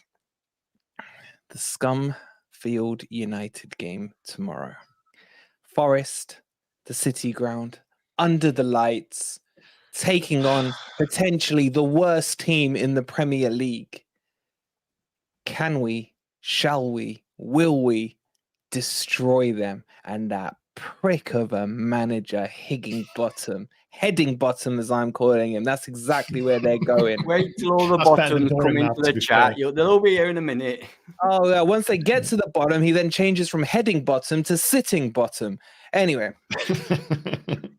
The Scumfield United game tomorrow. Forest, the City Ground, under the lights, taking on potentially the worst team in the Premier League. Can we, shall we, will we destroy them? And that prick of a manager, Higginbottom, Headingbottom as I'm calling him, that's exactly where they're going. Wait till all the bottoms come into the chat. They'll all be here in a minute. Oh, yeah. Once they get to the bottom, he then changes from heading bottom to sitting bottom. Anyway,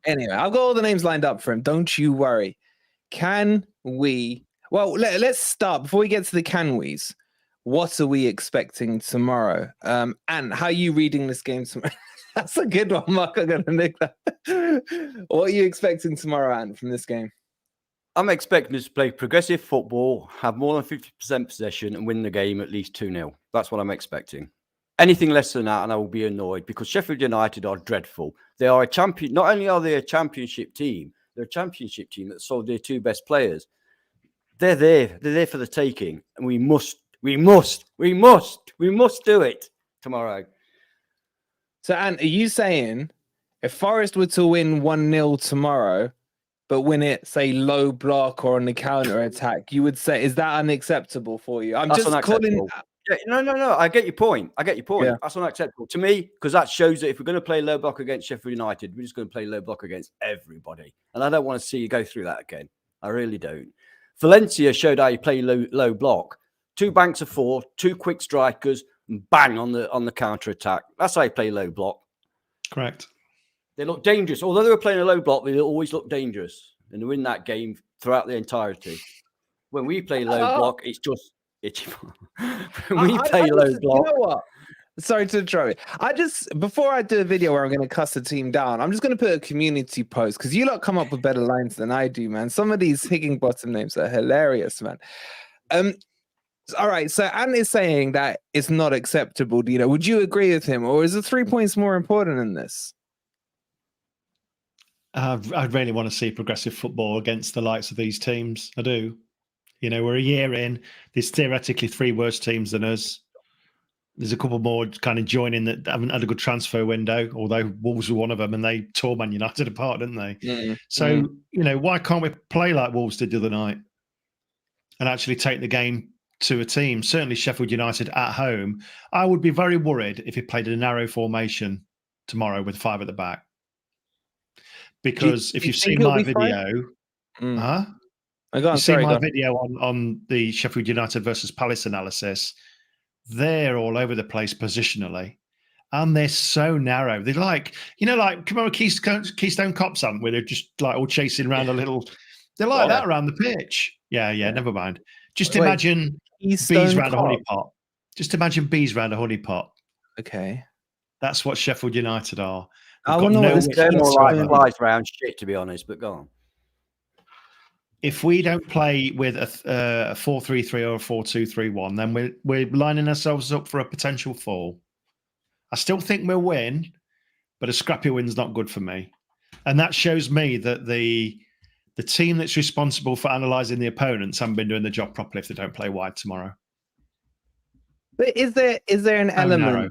I've got all the names lined up for him. Don't you worry. Can we? Well, let's start before we get to the can we's. What are we expecting tomorrow? And how are you reading this game tomorrow? That's a good one, Mark. I'm gonna nick that. What are you expecting tomorrow, Ant, from this game? I'm expecting us to play progressive football, have more than 50% possession, and win the game at least 2-0. That's what I'm expecting. Anything less than that, and I will be annoyed because Sheffield United are dreadful. They are a champion. Not only are they a championship team, they're a championship team that sold their two best players. They're there. They're there for the taking, and we must do it tomorrow. So, Ant, are you saying if Forest were to win 1-0 tomorrow, but win it, say, low block or on the counter attack, you would say, is that unacceptable for you? I'm That's just calling. Yeah, no. I get your point. Yeah. That's unacceptable to me because that shows that if we're going to play low block against Sheffield United, we're just going to play low block against everybody. And I don't want to see you go through that again. I really don't. Valencia showed how you play low block. 2 banks of 4, 2 quick strikers, and bang on the counter attack. That's how you play low block. Correct. They look dangerous. Although they were playing a low block, they always look dangerous. And they win that game throughout the entirety. When we play low block, it's just itchy. When we play low block. You know what? Sorry to interrupt you. Before I do a video where I'm going to cuss the team down, I'm just going to put a community post because you lot come up with better lines than I do, man. Some of these Higginbottom names are hilarious, man. All right, so Ant is saying that it's not acceptable, Dino. Would you agree with him, or is the 3 points more important than this? I really want to see progressive football against the likes of these teams. I do. You know, we're a year in. There's theoretically 3 worse teams than us. There's a couple more kind of joining that haven't had a good transfer window, although Wolves were one of them, and they tore Man United apart, didn't they? Mm-hmm. So, you know, why can't we play like Wolves did the other night and actually take the game to a team. Certainly Sheffield United at home. I would be very worried if he played a narrow formation tomorrow with 5 at the back. Because if you've seen my video, you've seen my video on the Sheffield United versus Palace analysis, they're all over the place positionally. And they're so narrow. They're like, come on, Keystone Cops on, where they're just like all chasing around a little. They're like that around the pitch. Yeah, never mind. Just imagine bees around a honeypot. Just imagine bees around a honeypot. Okay. That's what Sheffield United are. I don't know they're more like flies around shit, to be honest, but go on. If we don't play with a 4-3-3 or a 4-2-3-1, then we're lining ourselves up for a potential fall. I still think we'll win, but a scrappy win's not good for me. And that shows me that the team that's responsible for analysing the opponents haven't been doing the job properly if they don't play wide tomorrow. But is there an element? Narrow.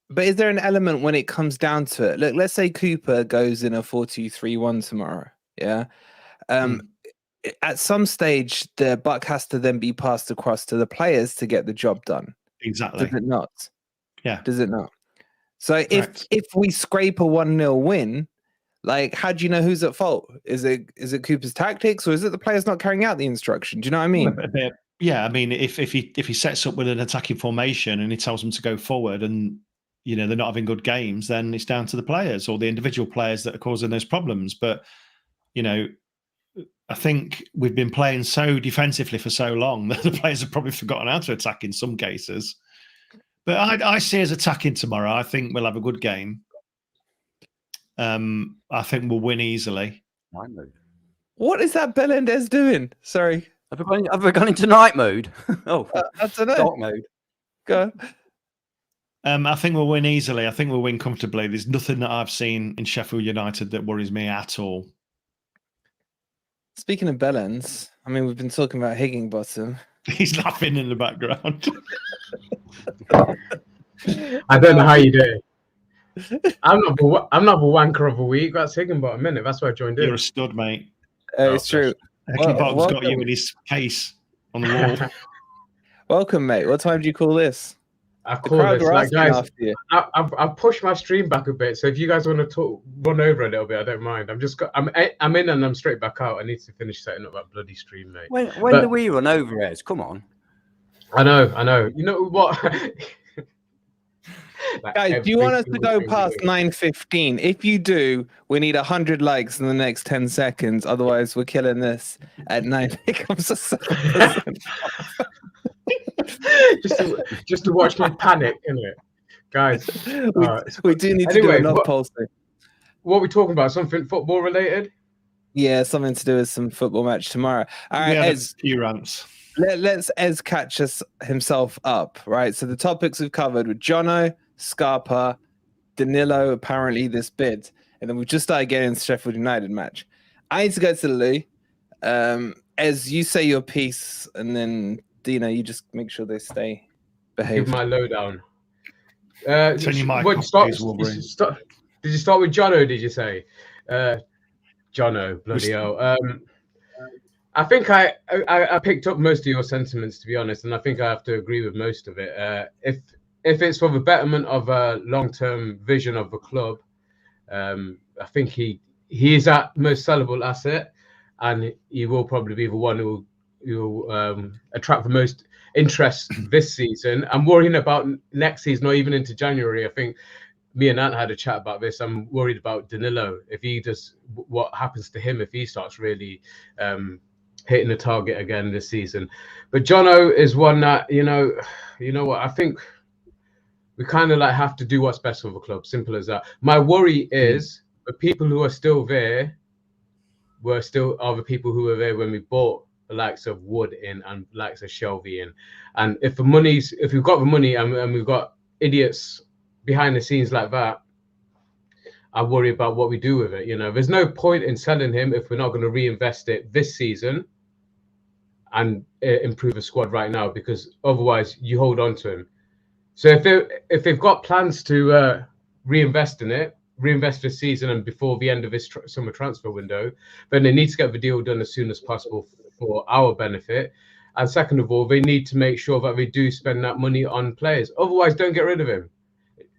But is there an element when it comes down to it? Look, let's say Cooper goes in a 4-2-3-1 tomorrow. Yeah. At some stage, the buck has to then be passed across to the players to get the job done. Exactly. Does it not? Yeah. Does it not? So if we scrape a 1-0 win, like, how do you know who's at fault? Is it Cooper's tactics, or is it the players not carrying out the instruction? Do you know what I mean? Yeah, I mean, if he sets up with an attacking formation and he tells them to go forward, and they're not having good games, then it's down to the players or the individual players that are causing those problems. But I think we've been playing so defensively for so long that the players have probably forgotten how to attack in some cases. But I see us attacking tomorrow. I think we'll have a good game. I think we'll win easily. What is that Belendez doing? Sorry. Have we gone into night mode? Oh, I don't know. Dark mode. Go. I think we'll win easily. I think we'll win comfortably. There's nothing that I've seen in Sheffield United that worries me at all. Speaking of Bellens, I mean, we've been talking about Higginbottom. He's laughing in the background. I don't know how you do it. I'm not the wanker of a week. That's Higginbottom, minute. That's why I joined in. You're a stud, mate. It's true. Higginbottom's got you in his case on the wall. Welcome, mate. What time do you call this? I call this, like, guys. I've pushed my stream back a bit, so if you guys want to run over a little bit, I don't mind. I'm in and I'm straight back out. I need to finish setting up that bloody stream, mate. When do we run over, Ez? Come on. I know. You know what? Guys, do you want us to go past 9:15? If you do, we need 100 likes in the next 10 seconds. Otherwise, we're killing this at 9. It comes to 7%. just to watch me panic, innit? Guys, we do need to do enough pulsing. What are we talking about? Something football related? Yeah, something to do with some football match tomorrow. All right, Ez, few rants. Let's Ez catch himself up, right? So the topics we've covered with Johno, Scarpa, Danilo, apparently this bid, and then we've just started getting into the Sheffield United match. I need to go to the loo. Ez, you say your piece, and then Dino, you just make sure they stay behaved. Give my lowdown. Did you start with Johno? Did you say? Johno, bloody hell. I think I picked up most of your sentiments, to be honest, and I think I have to agree with most of it. If it's for the betterment of a long-term vision of the club, I think he is that most sellable asset, and he will probably be the one who will attract the most interest this season. I'm worrying about next season, or even into January. I think me and Ant had a chat about this. I'm worried about Danilo. If he does, what happens to him if he starts really hitting the target again this season? But Johno is one that, you know what, I think we kind of like have to do what's best for the club. Simple as that. My worry is the people who are still there are the people who were there when we bought the likes of Wood in and likes of Shelby in. And if we've got the money and we've got idiots behind the scenes like that, I worry about what we do with it. There's no point in selling him if we're not going to reinvest it this season and improve the squad right now, because otherwise you hold on to him. So if they've got plans to reinvest this season and before the end of this summer transfer window, then they need to get the deal done as soon as possible for our benefit. And second of all, they need to make sure that they do spend that money on players. Otherwise, don't get rid of him.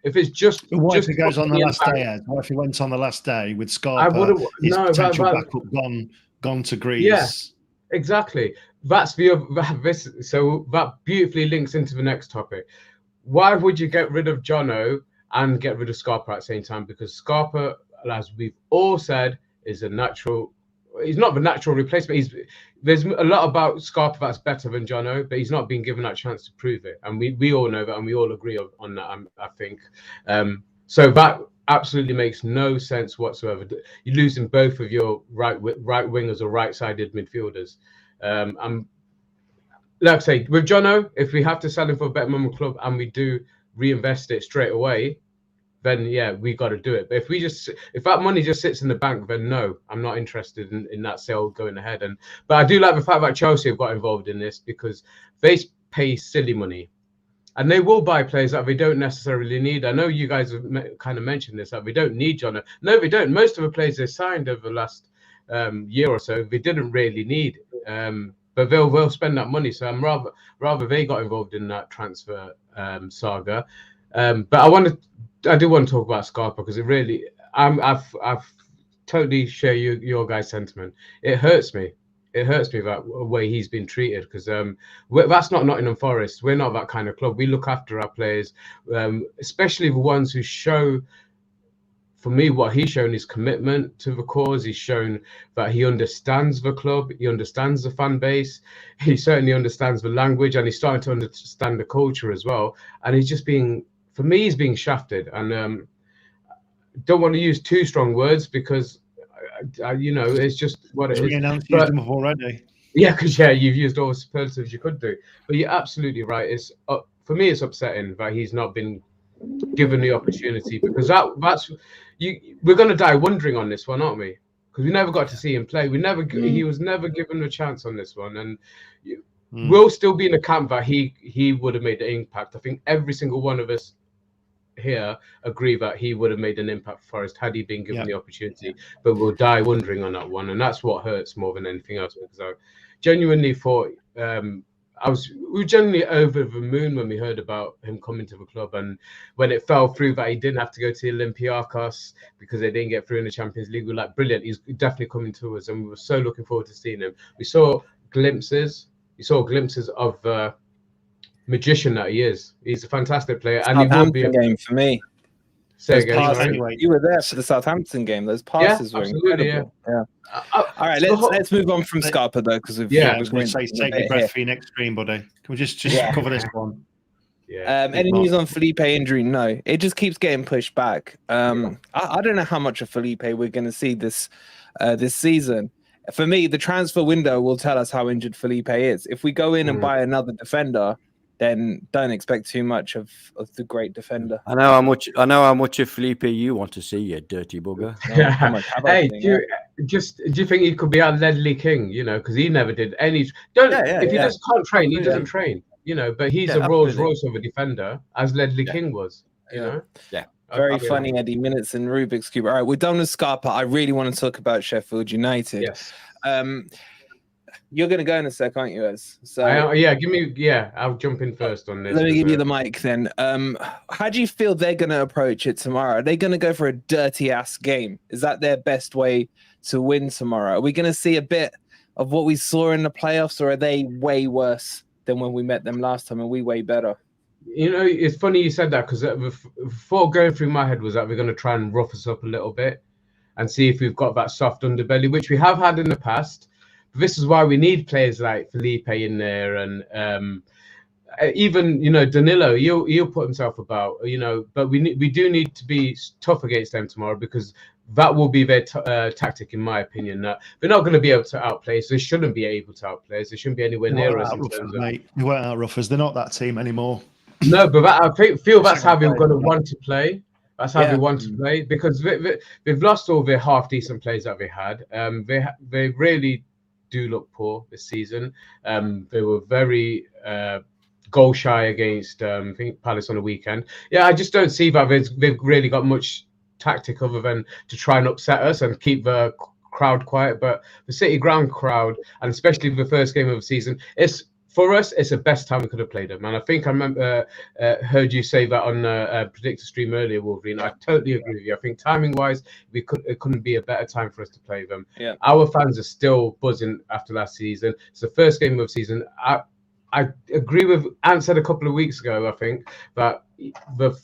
If it's just What just if it goes on the last back, day, Ed? What if he went on the last day with I Scarpa, wouldn't. his No, potential that, backup gone to Greece? Yeah. Exactly. That's the so that beautifully links into the next topic. Why would you get rid of Johno and get rid of Scarpa at the same time? Because Scarpa, as we've all said, is a natural. He's not the natural replacement. There's a lot about Scarpa that's better than Johno, but he's not been given that chance to prove it, and we all know that, and we all agree on that. I think. So that absolutely makes no sense whatsoever. You're losing both of your right wingers or right-sided midfielders. Like I say, with Johno, if we have to sell him for a better moment club and we do reinvest it straight away, then yeah, we got to do it. But if that money just sits in the bank, then no, I'm not interested in that sale going ahead. But I do like the fact that Chelsea have got involved in this, because they pay silly money, and they will buy players that they don't necessarily need. I know you guys have kind of mentioned this, that we don't need John. No, we don't. Most of the players they signed over the last year or so, they didn't really need. But they'll spend that money. So I'm rather they got involved in that transfer saga. But I do want to talk about Scarpa, because it really, I've totally share your guys' sentiment. It hurts me. It hurts me that way he's been treated, because that's not Nottingham Forest. We're not that kind of club. We look after our players, especially the ones who show. For me, what he's shown is commitment to the cause. He's shown that he understands the club. He understands the fan base. He certainly understands the language, and he's starting to understand the culture as well. And he's just for me, he's being shafted. And don't want to use too strong words, because, it's just what it is. We announced used them already. Yeah, because you've used all the superlatives you could do. But you're absolutely right. It's for me, it's upsetting that he's not been given the opportunity, because we're going to die wondering on this one, aren't we? Because we never got to see him play. He was never given a chance on this one, and we'll still be in the camp that he would have made an impact. I think every single one of us here agree that he would have made an impact for Forest had he been given the opportunity. But we'll die wondering on that one, and that's what hurts more than anything else, because I genuinely thought. We were generally over the moon when we heard about him coming to the club, and when it fell through that he didn't have to go to Olympiacos because they didn't get through in the Champions League, we were like, brilliant, he's definitely coming to us, and we were so looking forward to seeing him. We saw glimpses of the magician that he is. He's a fantastic player, and he will be a game for me. Say again, you were there for the Southampton game. Those passes were incredible. Yeah. All right, let's move on from Scarpa though, because we've we'll say take your breath for your next stream, buddy. Can we just cover this one? Yeah. Any news on Felipe injury? No, it just keeps getting pushed back. I don't know how much of Felipe we're going to see this season. For me, the transfer window will tell us how injured Felipe is. If we go in and buy another defender, then don't expect too much of the great defender. I know how much of Felipe you want to see, you dirty bugger. Hey, do you think he could be our Ledley King? Because he never did any. If he just can't train, he doesn't train. But he's a Rolls Royce of a defender, as Ledley King was. Very funny, Eddie. Minutes in Rubik's Cube. All right, we're done with Scarpa. I really want to talk about Sheffield United. Yes. You're going to go in a sec, aren't you, Ez? So I'll jump in first on this. Let me give you the mic then. How do you feel they're going to approach it tomorrow? Are they going to go for a dirty-ass game? Is that their best way to win tomorrow? Are we going to see a bit of what we saw in the playoffs, or are they way worse than when we met them last time and we way better? It's funny you said that, because before going through my head was that we're going to try and rough us up a little bit and see if we've got that soft underbelly, which we have had in the past. This is why we need players like Felipe in there, and even Danilo. He'll put himself about. But we do need to be tough against them tomorrow, because that will be their tactic, in my opinion. That they're not going to be able to outplay us. They shouldn't be able to outplay us. They shouldn't be anywhere near us. Mate, we weren't out rough, as they're not that team anymore. No, but I feel that's how we're going to want to play. That's how they want to play, because they've lost all their half decent players that they had. They really do look poor this season. They were very goal shy against I think Palace on the weekend. I just don't see that they've really got much tactic other than to try and upset us and keep the crowd quiet. But the City Ground crowd, and especially the first game of the season, it's for us, it's the best time we could have played them. And I think I remember heard you say that on a predictor stream earlier, Wolverine. I totally agree with you. I think timing-wise, it couldn't be a better time for us to play them. Yeah. Our fans are still buzzing after last season. It's the first game of the season. I agree with Ant said a couple of weeks ago, I think, that the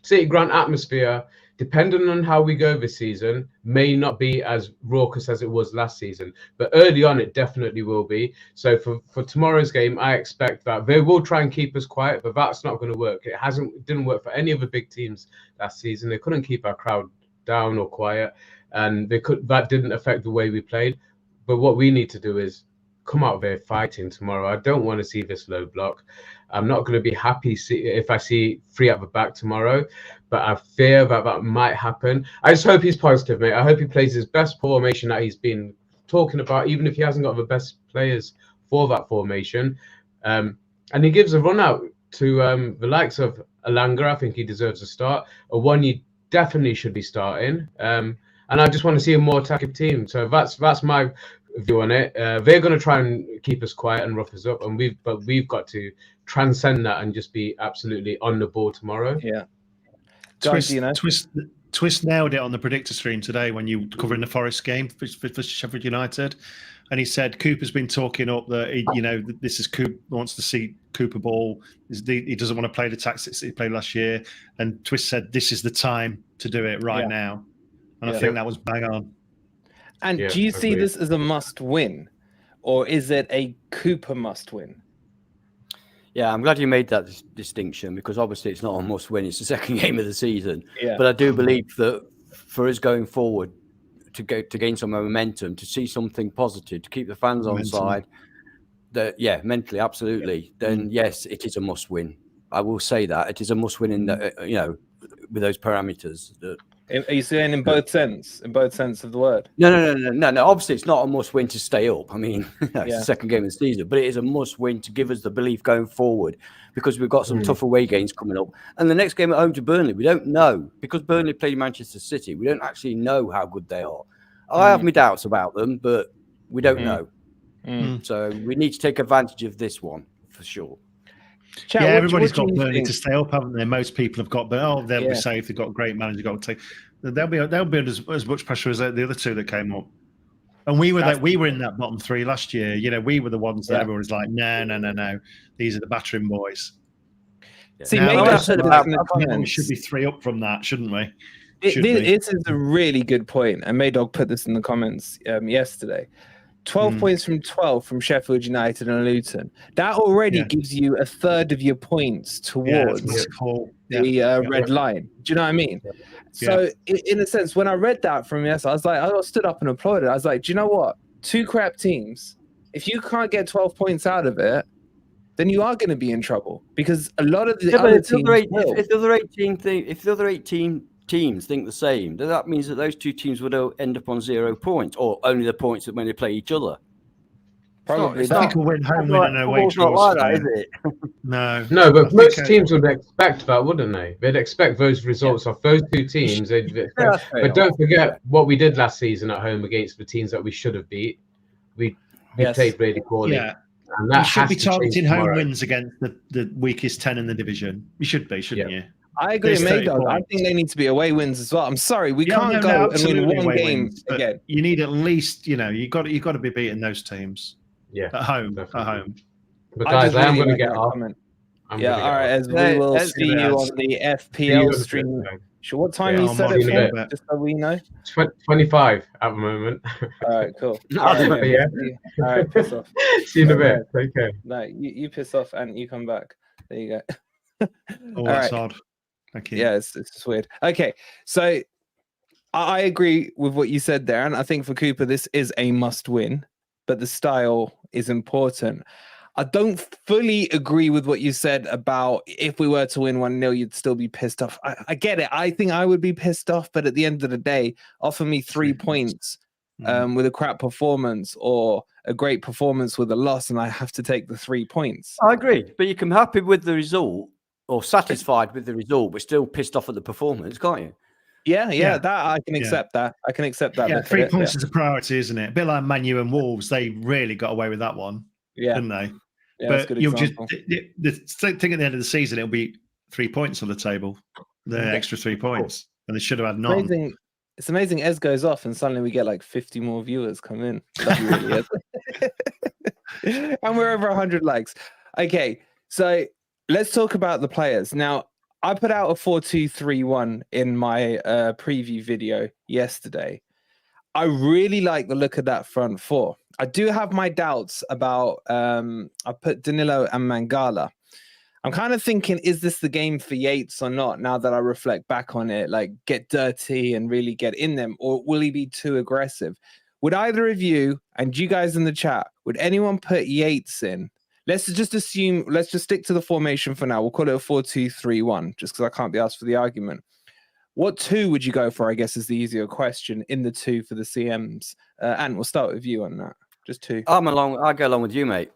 City Grant atmosphere, depending on how we go this season, may not be as raucous as it was last season. But early on, it definitely will be. So for tomorrow's game, I expect that they will try and keep us quiet, but that's not going to work. It didn't work for any of the big teams last season. They couldn't keep our crowd down or quiet, and that didn't affect the way we played. But what we need to do is come out there fighting tomorrow. I don't want to see this low block. I'm not going to be happy if I see 3 at the back tomorrow, but I fear that might happen. I just hope he's positive, mate. I hope he plays his best formation that he's been talking about, even if he hasn't got the best players for that formation. And he gives a run out to the likes of Alanga. I think he deserves a start. One you definitely should be starting. And I just want to see a more attacking team. So that's my view on it. They're going to try and keep us quiet and rough us up, and we've got to transcend that and just be absolutely on the ball tomorrow. Yeah. Twist nailed it on the predictor stream today when you were covering the Forest game for Sheffield United, and he said Cooper's been talking up that this is Cooper wants to see Cooper ball. He doesn't want to play the tactics that he played last year, and Twist said this is the time to do it right now, and I think that was bang on. And do you see this as a must-win, or is it a Cooper must-win? Yeah, I'm glad you made that distinction, because obviously it's not a must-win. It's the second game of the season. Yeah. But I do believe that for us going forward to gain some momentum, to see something positive, to keep the fans on side, mentally, absolutely. Then yes, it is a must-win. I will say that it is a must-win in that, with those parameters. Are you saying in both sense of the word? No. Obviously, it's not a must-win to stay up. I mean, it's the second game of the season, but it is a must-win to give us the belief going forward, because we've got some tough away games coming up. And the next game at home to Burnley, we don't know, because Burnley played Manchester City. We don't actually know how good they are. I have my doubts about them, but we don't know. So we need to take advantage of this one for sure. Chat, everybody's got Burnley to stay up, haven't they? Most people have got, they'll be safe. They've got a great manager. Got to take. They'll be as much pressure as the other two that came up. And we were in that bottom 3 last year. We were the ones that everyone was like, no. These are the battering boys. Yeah. See, we should be 3 up from that, shouldn't we? This is a really good point, and Maydog put this in the comments yesterday. 12 points from 12 from Sheffield United and Luton. That already gives you a third of your points towards the red line. Do you know what I mean? Yeah. So, in a sense, when I read that from yesterday, I was like, I stood up and applauded. I was like, do you know what? 2 crap teams. If you can't get 12 points out of it, then you are going to be in trouble, because a lot of the other teams if the other 18 teams think the same, then that means that those 2 teams would end up on 0 points, or only the points that when they play each other. Probably. I think a win home, win and away draw. Not like that, is it? No, but most teams would expect that, wouldn't they? They'd expect those results off those 2 teams. But don't forget what we did last season at home against the teams that we should have beat. We played really poorly. Yeah. And that should be targeting home wins against the weakest 10 in the division. You should be, shouldn't you? I agree with Maydog. I think they need to be away wins as well. I'm sorry, we can't go and win one game again. You need at least, you've got to be beating those teams. Yeah, at home. Definitely. At home. But guys, I'm going to get off. All right. As we will see you on the FPL stream. Sure, what time you said it for? Just so we know. 25 at the moment. All right, cool. All right, piss off. See you in a bit. Take care. No, you piss off and you come back. There you go. That's odd. Okay. Yeah, it's weird. Okay, so I agree with what you said there, and I think for Cooper this is a must-win, but the style is important. I don't fully agree with what you said about if we were to win 1-0, you'd still be pissed off. I get it. I think I would be pissed off, but at the end of the day, offer me 3 points with a crap performance or a great performance with a loss, and I have to take the 3 points. I agree, but you can be happy with the result or satisfied with the result, but still pissed off at the performance, can't you? Yeah, that I can accept that. I can accept that. Yeah, 3 points is a priority, isn't it? A bit like Man U and Wolves, they really got away with that one, didn't they? Yeah, that's a but good you'll just example. the thing at the end of the season, it'll be 3 points on the table, the extra 3 points, and they should have had none. Amazing. It's amazing. Ez goes off, and suddenly we get like 50 more viewers come in. Love you, really, Ez. And we're over 100 likes. Okay, so let's talk about the players now. I put out a 4-2-3-1 in my preview video yesterday. I really like the look of that front four. I do have my doubts about. I put Danilo and Mangala. I'm kind of thinking, is this the game for Yates or not? Now that I reflect back on it, like get dirty and really get in them, or will he be too aggressive? Would either of you and you guys in the chat, would anyone put Yates in? Let's just assume, let's just stick to the formation for now. We'll call it a 4-2-3-1, just because I can't be asked for the argument. What two would you go for, I guess, is the easier question in the two for the CMs? And we'll start with you on that. Just two. I'll go along with you, mate.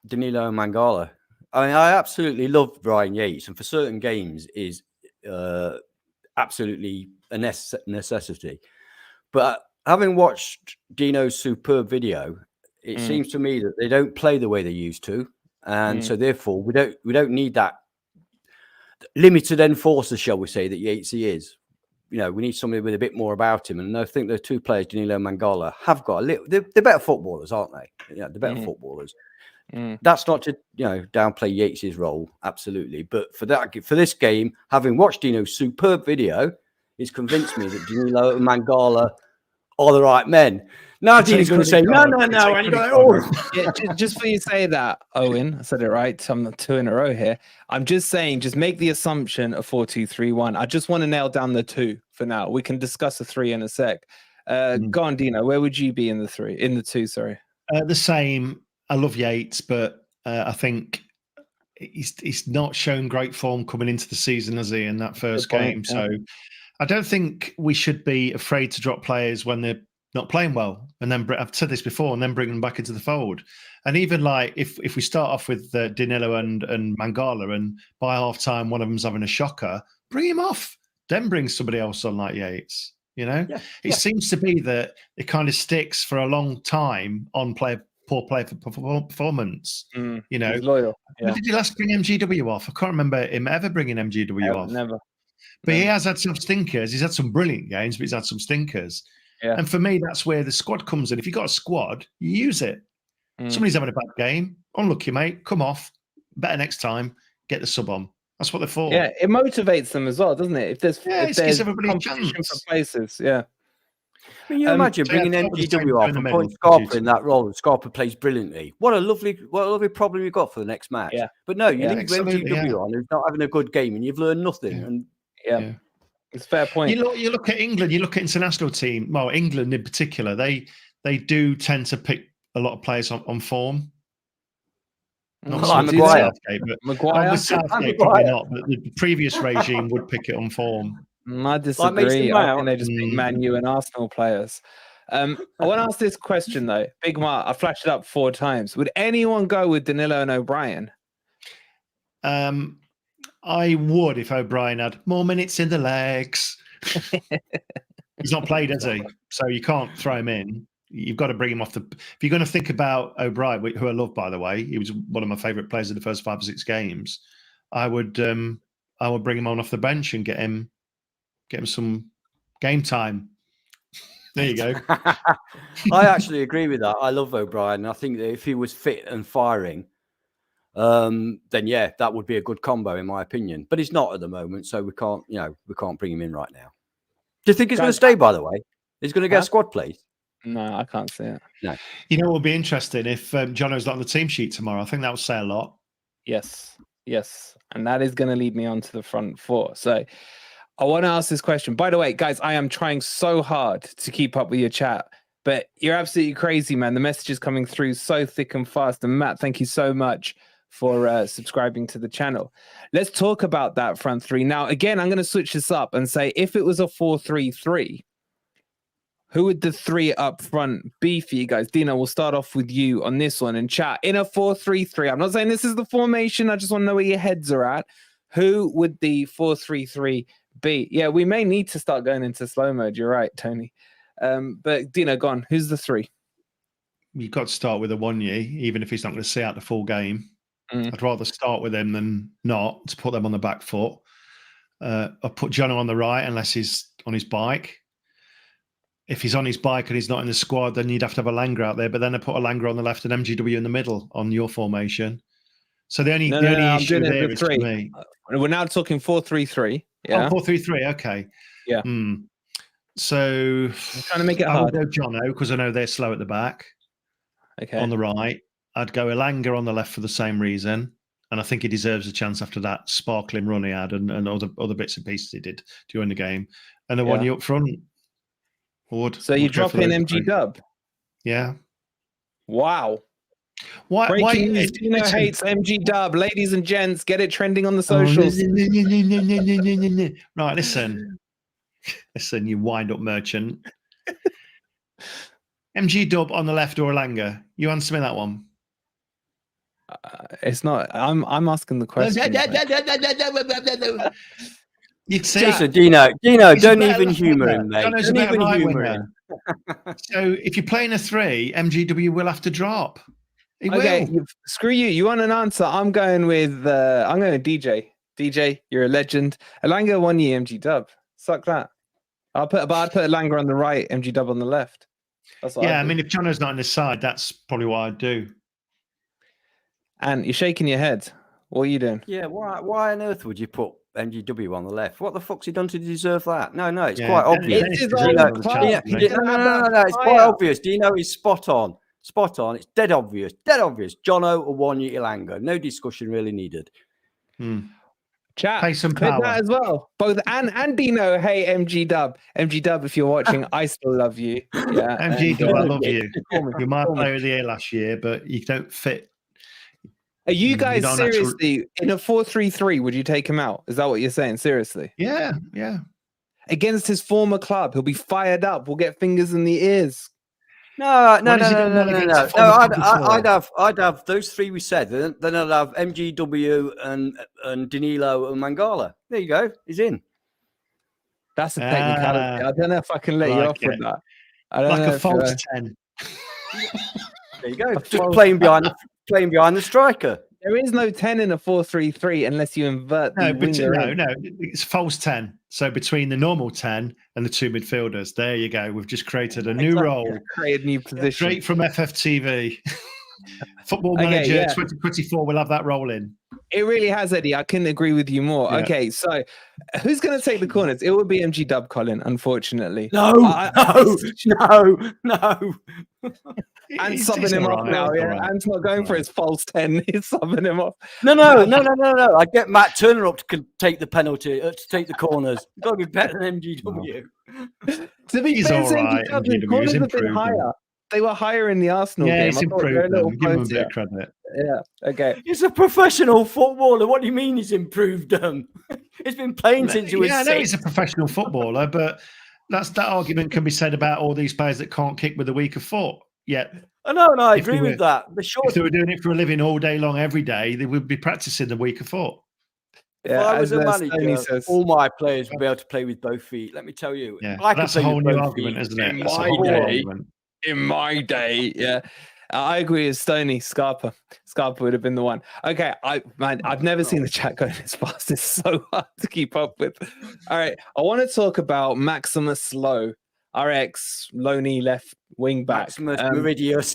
Danilo and Mangala. I mean, I absolutely love Brian Yates, and for certain games is absolutely a necessity. But having watched Dino's superb video, it seems to me that they don't play the way they used to, and so therefore we don't need that limited enforcer, shall we say, that Yatesy is. You know, we need somebody with a bit more about him, and I think the two players, Danilo and Mangala, have got a little. They're better footballers, aren't they? Yeah, they're better footballers. That's not to downplay Yates's role, absolutely. But for this game, having watched Dino's superb video, it's convinced me that Danilo and Mangala are the right men. Now Dino's going to say no, and you go, yeah, just for you say that, Owen, I said it right. I'm not two in a row here. I'm just saying, just make the assumption of 4-2-3-1. I just want to nail down the two for now. We can discuss the three in a sec. Go on, Dino. Where would you be in the three? In the two, sorry. The same. I love Yates, but I think he's not shown great form coming into the season, has he, in that first game? So I don't think we should be afraid to drop players when they're not playing well. And then I've said this before, and then bring them back into the fold. And even like if we start off with Danilo and Mangala, and by half time one of them's having a shocker, bring him off. Then bring somebody else on like Yates. You know, it seems to be that it kind of sticks for a long time on poor player performance. You know, he's loyal. When did he last bring MGW off? I can't remember him ever bringing MGW off. Never. But he has had some stinkers. He's had some brilliant games, but he's had some stinkers. Yeah. And for me, that's where the squad comes in. If you've got a squad, you use it. Somebody's having a bad game. Unlucky, mate. Come off. Better next time. Get the sub on. That's what they're for. Yeah, it motivates them as well, doesn't it? If there's everybody competition a chance. for places, yeah. I mean, you imagine bringing MGW off and putting Scarpa in that role, and Scarpa plays brilliantly. What a lovely problem you've got for the next match. Yeah. But no, you leave MGW on who's not having a good game, and you've learned nothing. Yeah. And It's a fair point. You look at England, you look at international team. Well, England in particular, they do tend to pick a lot of players on form. Not Maguire. Maguire. Southgate probably not, but the previous regime would pick it on form. I disagree. I think they just pick Man U and Arsenal players. I want to ask this question though. Big Mark, I flashed it up 4 times. Would anyone go with Danilo and O'Brien? I would if O'Brien had more minutes in the legs. He's not played, has he? So you can't throw him in. You've got to bring him off the. If you're going to think about O'Brien, who I love, by the way, he was one of my favourite players in the first 5 or 6 games. I would bring him on off the bench and get him some game time. There you go. I actually agree with that. I love O'Brien. I think that if he was fit and firing, then yeah, that would be a good combo in my opinion. But he's not at the moment, so we can't bring him in right now. Do you think he's going to stay? By the way, he's going to get a squad place. No, I can't see it. No. You know what would be interesting if Johno's not on the team sheet tomorrow? I think that would say a lot. Yes. And that is going to lead me on to the front 4. So I want to ask this question. By the way, guys, I am trying so hard to keep up with your chat, but you're absolutely crazy, man. The messages coming through so thick and fast. And Matt, thank you so much for subscribing to the channel. Let's talk about that front 3. Now, again, I'm going to switch this up and say if it was a 4-3-3, who would the 3 up front be for you guys? Dino, we'll start off with you on this one in chat. In a 4-3-3, I'm not saying this is the formation. I just want to know where your heads are at. Who would the 4-3-3 be? Yeah, we may need to start going into slow mode. You're right, Tony. But Dino, go on. Who's the 3? You've got to start with a Wanye, even if he's not going to see out the full game. I'd rather start with him than not to put them on the back foot. I'll put Johno on the right unless he's on his bike. If he's on his bike and he's not in the squad, then you'd have to have a Langer out there. But then I put a Langer on the left and MGW in the middle on your formation. So the only issue there is for me. We're now talking 4-3-3. Yeah. Oh, 4-3-3. Okay. Yeah. So I'm trying to make it hard. I'll go Johno because I know they're slow at the back. Okay. On the right, I'd go Elanga on the left for the same reason. And I think he deserves a chance after that sparkling run he had and other bits and pieces he did during the game. And the one you up front. So you drop in MG Dub? Yeah. Wow. Breaking news, Dino hates MG Dub. Ladies and gents, get it trending on the socials. Right, listen, you wind-up merchant. MG Dub on the left or Elanga? You answer me that one. It's not. I'm asking the question. You'd say, Listen, Dino, don't even humour him, mate. Don't even humour him. So if you're playing a 3, MGW will have to drop. Screw you. You want an answer? I'm going with DJ. DJ, you're a legend. Elanga 1 year, MG Dub. Suck that. I'd put Elanga on the right, MG Dub on the left. That's what I mean, if Johno's not on his side, that's probably what I'd do. And you're shaking your head. What are you doing? Yeah, why on earth would you put MGW on the left? What the fuck's he done to deserve that? No, it's quite obvious. It's quite obvious. Dino is spot on. It's dead obvious. Johno or 1 year Elanga. No discussion really needed. Chat, pay some power that as well. Both and Dino, hey MG Dub, if you're watching, I still love you. Yeah, MG Dub, I love you. You're my player of the year last year, but you don't fit. Are you guys seriously in a 4-3-3? Would you take him out? Is that what you're saying? Seriously? Yeah. Against his former club, he'll be fired up. We'll get fingers in the ears. No. I'd have those 3 we said. Then I'd have MGW and Danilo and Mangala. There you go. He's in. That's a technicality. I don't know if I can let you off with that. I don't know a false 10. There you go. Just playing behind the striker. There is no 10 in a 4-3-3 unless you invert the winger. No, it's false 10. So between the normal 10 and the 2 midfielders, there you go. We've just created a new role. Created a new position. Straight from FFTV. Football Manager 2024 will have that role in. It really has, Eddie. I couldn't agree with you more. Yeah. Okay, so who's going to take the corners? It would be MG Dub, Colin, unfortunately. No. And subbing him off now, Ant's not going for his false 10. He's subbing him off. No. I get Matt Turner up to take the penalty, to take the corners. You've got to be better than MGW. To be fair, MGW, corners have been higher. They were higher in the Arsenal game. He's improved them. Give him a bit of credit. Yeah, okay. He's a professional footballer. What do you mean he's improved them? He's been playing since he was 6. I know he's a professional footballer, but that argument can be said about all these players that can't kick with a weaker foot. Yet, I agree with that. If they were doing it for a living all day long, every day, they would be practicing the weaker foot. Yeah, if I was a manager, all my players would be able to play with both feet. Let me tell you. Yeah, that's a whole new argument, isn't it? In my day, yeah. I agree with Stoney. Scarpa would have been the one. Okay, I've never seen the chat going this fast. It's so hard to keep up with. All right, I want to talk about Maximus Lowe, RX, Loney left wing back. Maximus Meridius.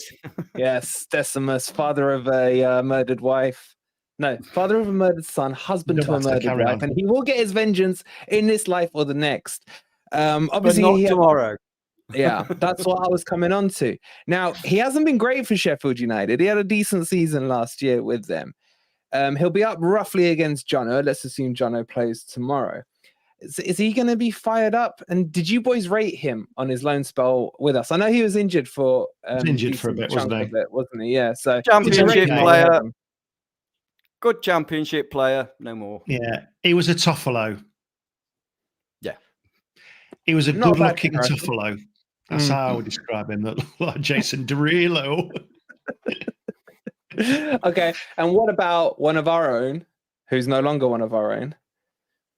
Yes, Decimus, father of a murdered wife. No, father of a murdered son, husband to a murdered wife, and he will get his vengeance in this life or the next. Obviously, but not tomorrow. Yeah, that's what I was coming on to. Now, he hasn't been great for Sheffield United. He had a decent season last year with them. He'll be up roughly against Johno. Let's assume Johno plays tomorrow. Is he going to be fired up? And did you boys rate him on his loan spell with us? I know he was injured for a bit, wasn't he? Yeah, so championship player. Good championship player, no more. Yeah, he was a Toffolo. Yeah. He was a good-looking Toffolo. That's how I would describe him, like Jason Danilo. Okay, and what about one of our own, who's no longer one of our own,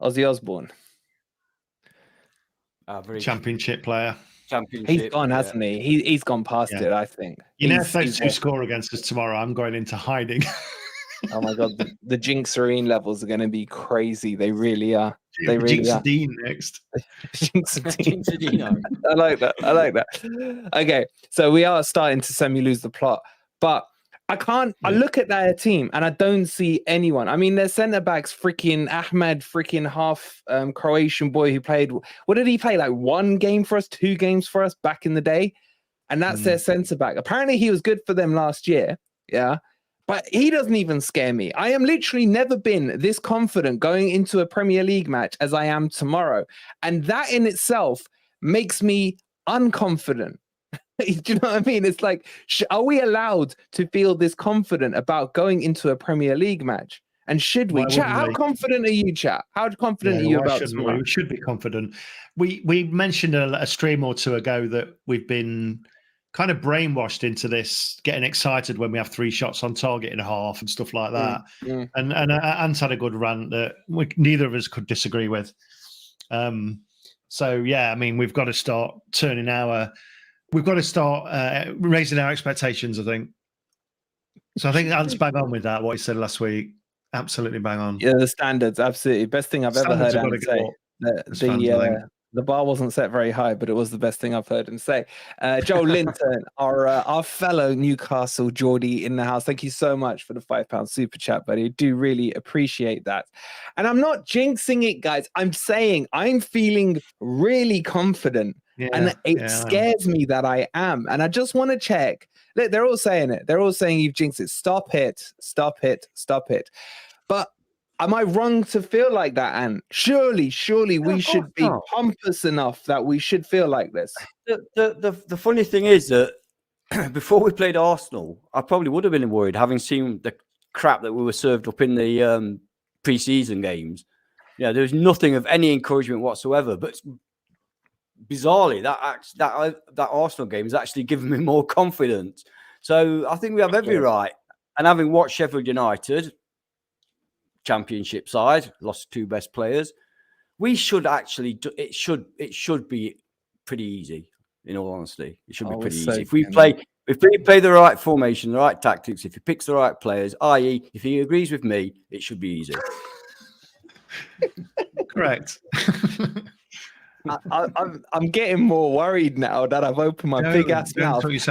Ozzy Osbourne? Championship player. He's gone, hasn't he? He's gone past it, I think. If those two score against us tomorrow, I'm going into hiding. Oh my god, the Jinxerine levels are going to be crazy. They really are. They really are. Jinxadine next. Jinxadine. Jinxadino. I like that. I like that. Okay, so we are starting to semi-lose the plot, but I can't. I look at their team and I don't see anyone. I mean, their centre backs, freaking Ahmed, freaking half Croatian boy who played. What did he play? Like 1 game for us, 2 games for us back in the day, and that's their centre back. Apparently, he was good for them last year. Yeah. But he doesn't even scare me. I am literally never been this confident going into a Premier League match as I am tomorrow. And that in itself makes me unconfident. Do you know what I mean? It's like, are we allowed to feel this confident about going into a Premier League match? And should we? Chat, how confident are you, chat? How confident are you about tomorrow? We should be confident. We mentioned a stream or 2 ago that we've been kind of brainwashed into this, getting excited when we have 3 shots on target in a half and stuff like that. And Ant had a good rant that neither of us could disagree with. So yeah, I mean, we've got to start raising our expectations, I think. So I think Ant's bang on with that, what he said last week. Absolutely bang on. Yeah, the standards, absolutely. Best thing I've ever heard Ant say. The bar wasn't set very high, but it was the best thing I've heard him say. Joe Linton, our fellow Newcastle Geordie in the house. Thank you so much for the £5 super chat, buddy. I do really appreciate that. And I'm not jinxing it, guys. I'm saying I'm feeling really confident. And it scares me that I am. And I just want to check. Look, they're all saying it. They're all saying you've jinxed it. Stop it. Stop it. Stop it. But am I wrong to feel like that, Ant? Surely we should be pompous enough that we should feel like this. The funny thing is that before we played Arsenal, I probably would have been worried, having seen the crap that we were served up in the pre-season games. Yeah, there was nothing of any encouragement whatsoever. But bizarrely, that Arsenal game has actually given me more confidence. So I think we have every right. And having watched Sheffield United, Championship side, lost 2 best players, we should actually it should be pretty easy. In all honesty, it should be pretty easy if we play the right formation, the right tactics. If he picks the right players, i.e., if he agrees with me, it should be easy. Correct. I'm getting more worried now that I've opened my big ass mouth. These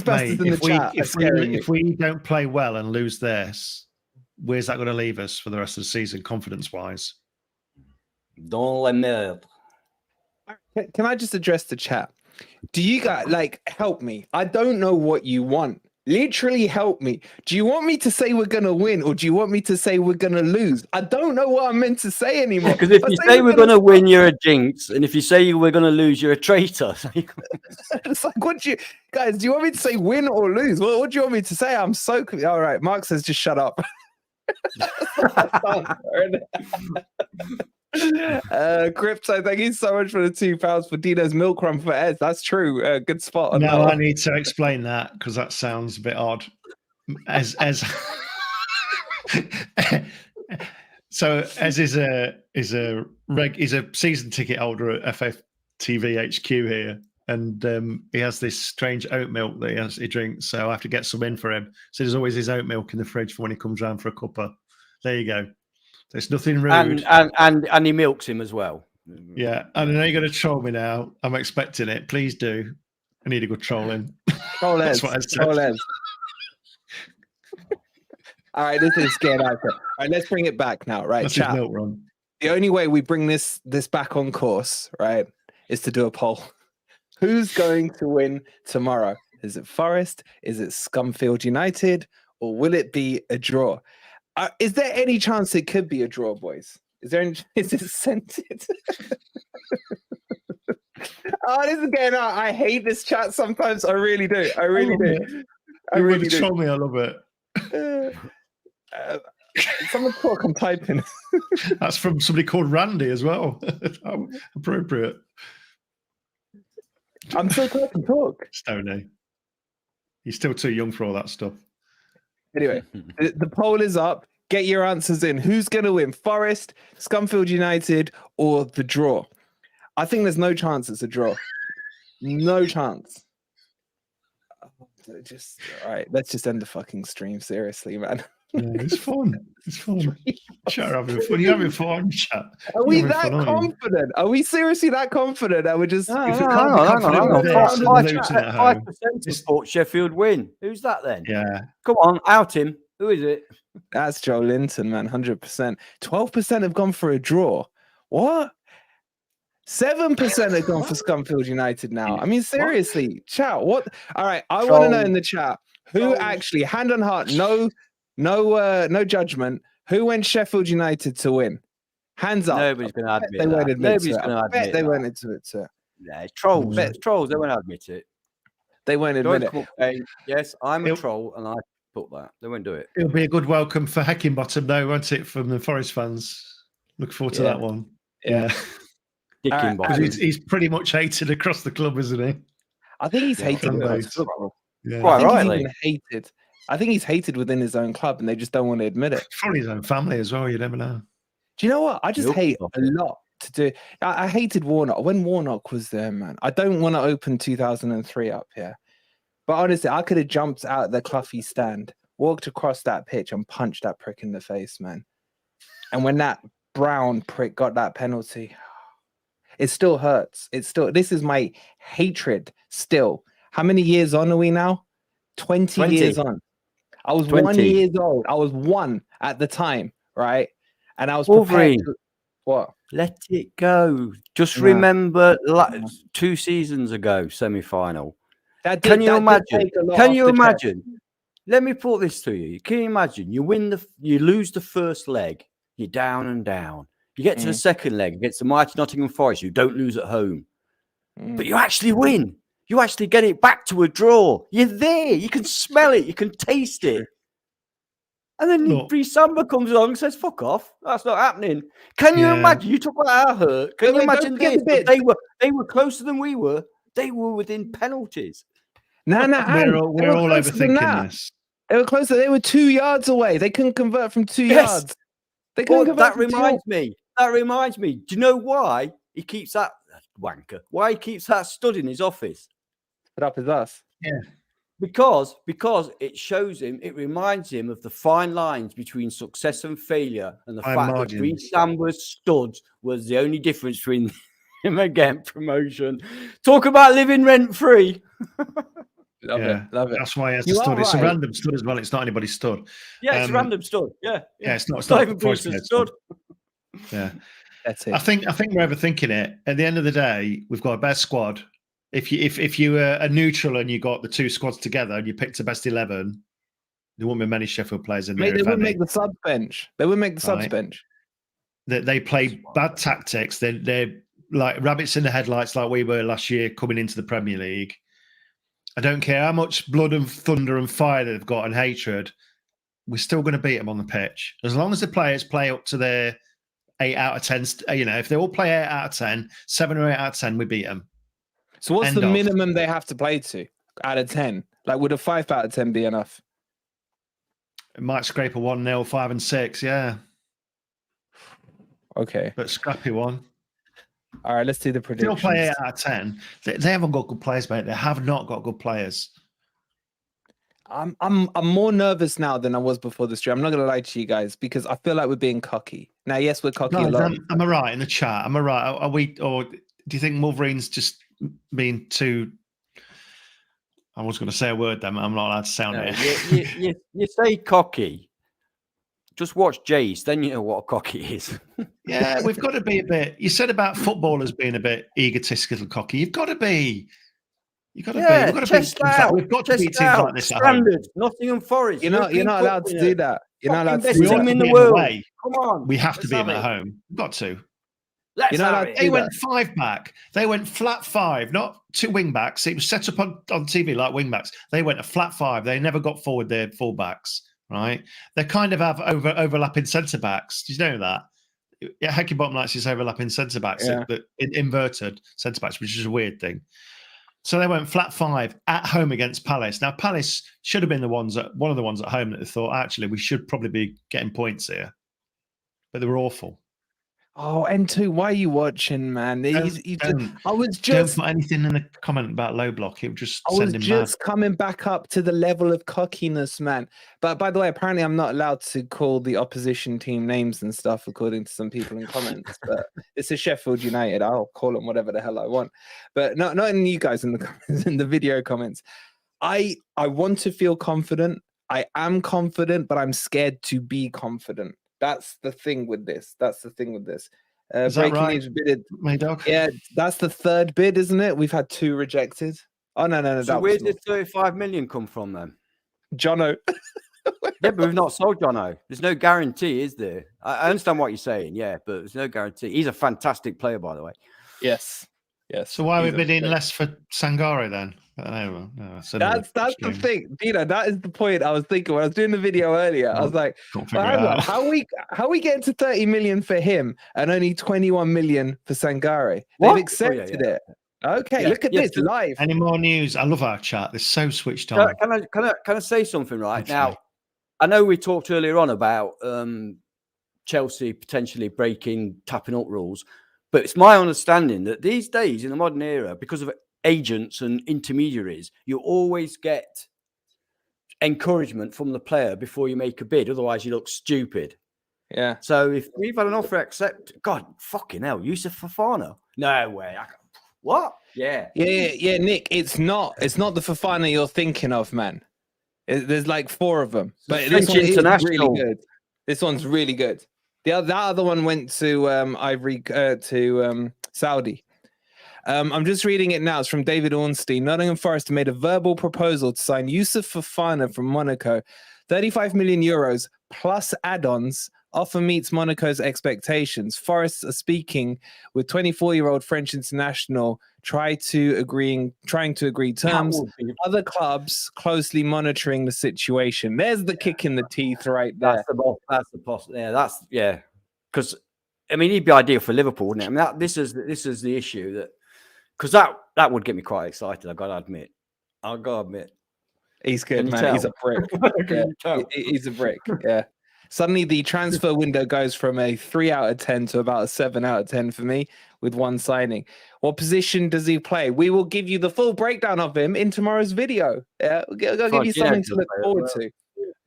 bastards in the chat. If we don't play well and lose this, where's that going to leave us for the rest of the season, confidence-wise? Dans la merde. Can I just address the chat? Do you guys, help me? I don't know what you want. Literally help me. Do you want me to say we're going to win, or do you want me to say we're going to lose? I don't know what I'm meant to say anymore. Because if you say we're going to win, you're a jinx. And if you say we're going to lose, you're a traitor. It's like, do you want me to say win or lose? What do you want me to say? I'm so confused. All right, Mark says just shut up. Crypto, thank you so much for the £2 for Dino's milk run for Ed. That's true. Good spot. No, I need to explain that because that sounds a bit odd. So as is a season ticket holder at FFTV HQ here, and he has this strange oat milk that he drinks. So I have to get some in for him. So there's always his oat milk in the fridge for when he comes round for a cuppa. There you go. There's nothing rude. And he milks him as well. Yeah. I know you're going to troll me now. I'm expecting it. Please do. I need a good trolling. That's what I said. All right, this is scared out. All right, let's bring it back now. Right, that's his milk run. The only way we bring this back on course, right, is to do a poll. Who's going to win tomorrow? Is it Forest? Is it Scumfield United? Or will it be a draw? Is there any chance it could be a draw, boys? Is it scented? Oh, this is getting out. I hate this chat sometimes. I really do. I really do. I really do. Troll me. I love it. Someone talk. I'm typing. That's from somebody called Randy as well. How appropriate. I'm still talking talk. Stoney. He's still too young for all that stuff. Anyway, the poll is up. Get your answers in. Who's going to win? Forest, Scumfield United, or the draw? I think there's no chance it's a draw. No chance. just all right. Let's just end the fucking stream. Seriously, man. Yeah, it's fun. It's fun. Chat having fun. You're having fun, chat. Are we You're that having fun, aren't you? confident? Are we seriously that confident that we're just? No, If no, it hang can't be on, hang on, confident hang on. with this and losing at home. 5% support Sheffield win. Who's that then? Yeah. Come on, out him. Who is it? That's Joe Linton, man. 100%. 12% have gone for a draw. What? 7% have gone for Scunfield United now. I mean, seriously, chat. What? All right, I want to know in the chat who actually, hand on heart, no judgment. Who went Sheffield United to win? Hands up. Nobody's going to admit They won't that. admit Nobody's to it. going to I bet admit they that. won't admit to it. Yeah, it's trolls. Mm. It's trolls. They won't admit it. They won't admit it. Come up saying, yes, I'm a It'll- troll and I put that. They won't do it. It'll be a good welcome for Heckingbottom, though, won't it, from the Forest fans? Look forward to Yeah. that one. Yeah. Dicking All right, box. Because he's pretty much hated across the club, isn't he? I think he's Yeah, hated. fan across base. football. Yeah. Quite I think rightly. he's even hated. I think he's hated within his own club, and they just don't want to admit it. Probably his own family as well, you never know. Do you know what? I just Milky hate stuff. a lot to do. I hated Warnock when Warnock was there, man. I don't want to open 2003 up here, but honestly, I could have jumped out the Cluffy stand, walked across that pitch, and punched that prick in the face, man. And when that brown prick got that penalty, it still hurts. This is my hatred still. How many years on are we now? 20 years on. I was 1 20. year old. I was 1 at the time, right? And I was prepared Wolverine. to, what? Let it go. Just No. remember No. 2 seasons ago, semi-final. That Can you that did imagine? take a lot Can off you the chest. imagine? Let me put this to you. Can you imagine? You lose the first leg. You're down and down. You get to the second leg against the mighty Nottingham Forest. You don't lose at home, but you actually win. You actually get it back to a draw. You're there. You can smell it. You can taste it. And then Look. Bree Samba comes along and says, "Fuck off. That's not happening." Can you Yeah. imagine? You talk about our hurt. Can you Wait, don't imagine forget this? the bit. They were closer than we were. They were within penalties. No, We're all overthinking this. They were closer. They were 2 yards away. They couldn't convert from 2 Yes. yards. They couldn't But convert that from 2 reminds me. That reminds me. Do you know why he keeps that wanker? Why he keeps that stud in his office? Put up as us. Because it shows him, it reminds him of the fine lines between success and failure, and the Fine fact margins. that Bree Samba's stud was the only difference between him and getting promotion. Talk about living rent free. Love Yeah. it. Love it. That's why he has You to are stud. It's a right. random stud as well. It's not anybody's stud. Yeah, it's a Um, random stud. Yeah, Yeah, it's not. It's not even Forest Bruce's players' stud. Yeah. That's it. I think we're overthinking it. At the end of the day, we've got a best squad. If you were a neutral and you got the 2 squads together and you picked the best 11, there wouldn't be many Sheffield players in there. Mate, they if wouldn't any. make the subs bench. They wouldn't make the subs Right. bench. They play bad tactics. They're like rabbits in the headlights, like we were last year coming into the Premier League. I don't care how much blood and thunder and fire they've got and hatred. We're still going to beat them on the pitch as long as the players play up to their 8 out of 10. If they all play 8 out of 10, 7 or 8 out of 10, we beat them. So what's End the of. minimum they have to play to out of 10? Like, would a 5 out of 10 be enough? It might scrape a 1-0, 5 and 6, yeah, Okay. but scrappy one. All right, let's do the If they all predictions. play 8 out of 10. They haven't got good players, mate. They have not got good players. I'm more nervous now than I was before the stream. I'm not gonna lie to you guys because I feel like we're being cocky. Now, yes, we're cocky a lot. Am I right in the chat? Am I right? Are we, or do you think Wolverine's just being too? I was going to say a word then, but I'm not allowed to sound No, it. you say cocky. Just watch Jace, then you know what a cocky is. Yeah, we've got to be a bit. You said about footballers being a bit egotistical, cocky. You've got to be. You've got to be. We've got to beat chest teams like, out. we've got to chest beat teams out. like this at home. Standard, Nottingham Forest. You're not European allowed Cup to winner. do that. You're not allowed to Fucking do best We team that. in ought to the be world. away. Come on. We have to let's beat them have at it. home. We've got to. Let's You're not have allowed it. to They do went that. 5 back. They went flat 5, not 2 wing backs. It was set up on TV like wing backs. They went a flat 5. They never got forward their full backs, right? They kind of have overlapping centre backs. Did you know that? Yeah, Heckingbottom likes his overlapping centre backs, Yeah. but inverted centre backs, which is a weird thing. So they went flat 5 at home against Palace. Now Palace should have been one of the ones at home that they thought actually we should probably be getting points here, but they were awful. Oh, N2, why are you watching, man? I was Don't just put anything in the comment about low block. It would just I was send him just coming back up to the level of cockiness, man. But by the way, apparently I'm not allowed to call the opposition team names and stuff, according to some people in comments. But it's a Sheffield United. I'll call them whatever the hell I want. But not in you guys in the comments, in the video comments. I want to feel confident. I am confident, but I'm scared to be confident. That's the thing with this. Is that Breaking right, news bidded. my dog? Yeah, that's the third bid, isn't it? We've had 2 rejected. Oh no, So that where was did 35 million come from then? Johno. Yeah, but we've not sold Johno. There's no guarantee, is there? I understand what you're saying, yeah, but there's no guarantee. He's a fantastic player, by the way. Yes. So why are we He's a bidding great- less for Sangare then? No, That's the thing, Dino. That is the point I was thinking when I was doing the video earlier. I was like, Can't well, figure hang it on, out. how we getting to 30 million for him and only 21 million for Sangare? What? They've accepted it. Okay, Yeah, look at yes, this live. Any more news? I love our chat. They're so switched Can on. I say something right Okay. now? I know we talked earlier on about Chelsea potentially tapping up rules, but it's my understanding that these days in the modern era, because of agents and intermediaries, you always get encouragement from the player before you make a bid. Otherwise, you look stupid. Yeah. So if we've had an offer accepted, God, fucking hell, Yusuf Fofana? No way. What? Yeah. Yeah, Nick. It's not the Fofana you're thinking of, man. There's like 4 of them, but this French one is international. really good. This one's really good. That other one went to Saudi. I'm just reading it now. It's from David Ornstein. Nottingham Forest made a verbal proposal to sign Yusuf Fofana from Monaco, 35 million euros plus add-ons. Offer meets Monaco's expectations. Forest are speaking with 24-year-old French international, trying to agree terms. Other clubs closely monitoring the situation. There's the kick in the teeth right there. Yeah. Because I mean, he'd be ideal for Liverpool, wouldn't it? I mean, this is the issue that because that would get me quite excited. I've got to admit. He's good, Can you man. tell? He's a brick. Can you tell? He's a brick. Yeah. Suddenly, the transfer window goes from a 3 out of 10 to about a 7 out of 10 for me with one signing. What position does he play? We will give you the full breakdown of him in tomorrow's video. Yeah, we'll give you something to look forward to.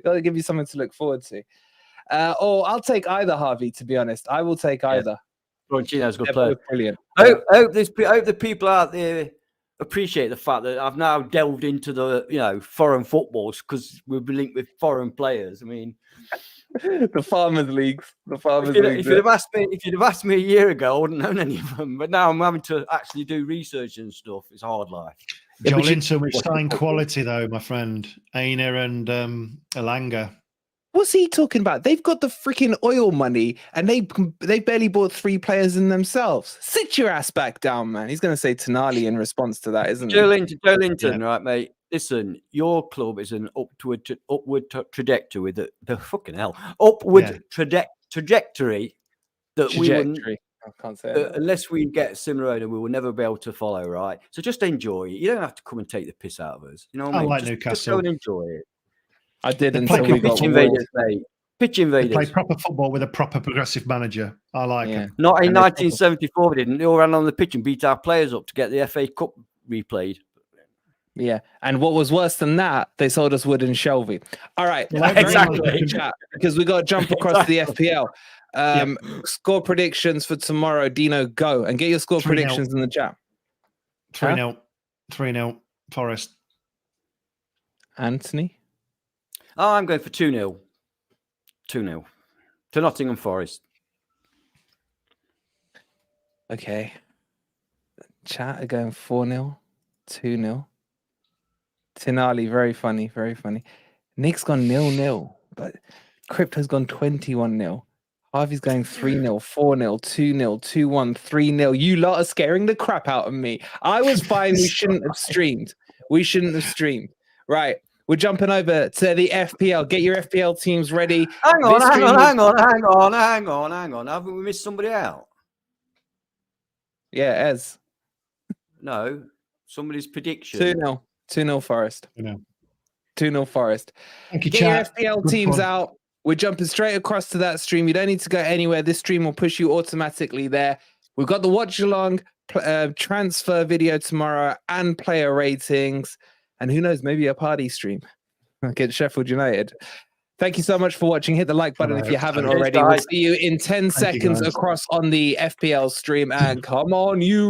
Got to give you something to look forward to. Or I'll take either, Harvey. To be honest, I will take either. Florentino's a good They're player. both brilliant. I hope the people out there appreciate the fact that I've now delved into the foreign footballs because we've been linked with foreign players. I mean, the farmers leagues. If you'd have asked me a year ago, I wouldn't have known any of them. But now I'm having to actually do research and stuff. It's a hard life. Joelinton, which signed quality though, my friend. Aina and Elanga. What's he talking about? They've got the freaking oil money and they barely bought 3 players in themselves. Sit your ass back down, man. He's going to say Tonali in response to that, isn't he? Joelinton, right, mate? Listen, your club is an upward trajectory with the fucking hell trajectory that we wouldn't. I can't say that. Unless we get Simeone, we will never be able to follow, right? So just enjoy it. You don't have to come and take the piss out of us. You know what I mean? like Just Newcastle. go and enjoy it. I did They until play we got pitch invaders, mate. Pitch They invaders. play proper football with a proper progressive manager. I like it. Not in 1974, we didn't. They all ran on the pitch and beat our players up to get the FA Cup replayed. Yeah, and what was worse than that, they sold us Wood and Shelby. All right, Exactly. Because we got to jump across the FPL. Score predictions for tomorrow. Dino, go and get your score 3-0. predictions in the chat. 3-0. 3-0. Forest. Anthony? Oh, I'm going for 2-0. 2-0 to Nottingham Forest. Okay. Chat are going 4-0, 2-0. Tonali, very funny, very funny. Nick's gone 0-0, but Crypto's gone 21-0. Harvey's going 3-0, 4-0, 2-0, 2-1, 3-0. You lot are scaring the crap out of me. I was fine. We shouldn't have streamed. Right. We're jumping over to the FPL. Get your FPL teams ready. Hang on. Haven't we missed somebody out? Yeah, Ez. No. Somebody's prediction. 2-0. 2-0 Forest. 2-0 Forest. Thank you, Get chat. your FPL Good teams fun. out. We're jumping straight across to that stream. You don't need to go anywhere. This stream will push you automatically there. We've got the watch along transfer video tomorrow and player ratings. And who knows, maybe a party stream against Sheffield United. Thank you so much for watching. Hit the like button if you haven't already. We'll see you in 10 seconds across on the FPL stream. And come on, you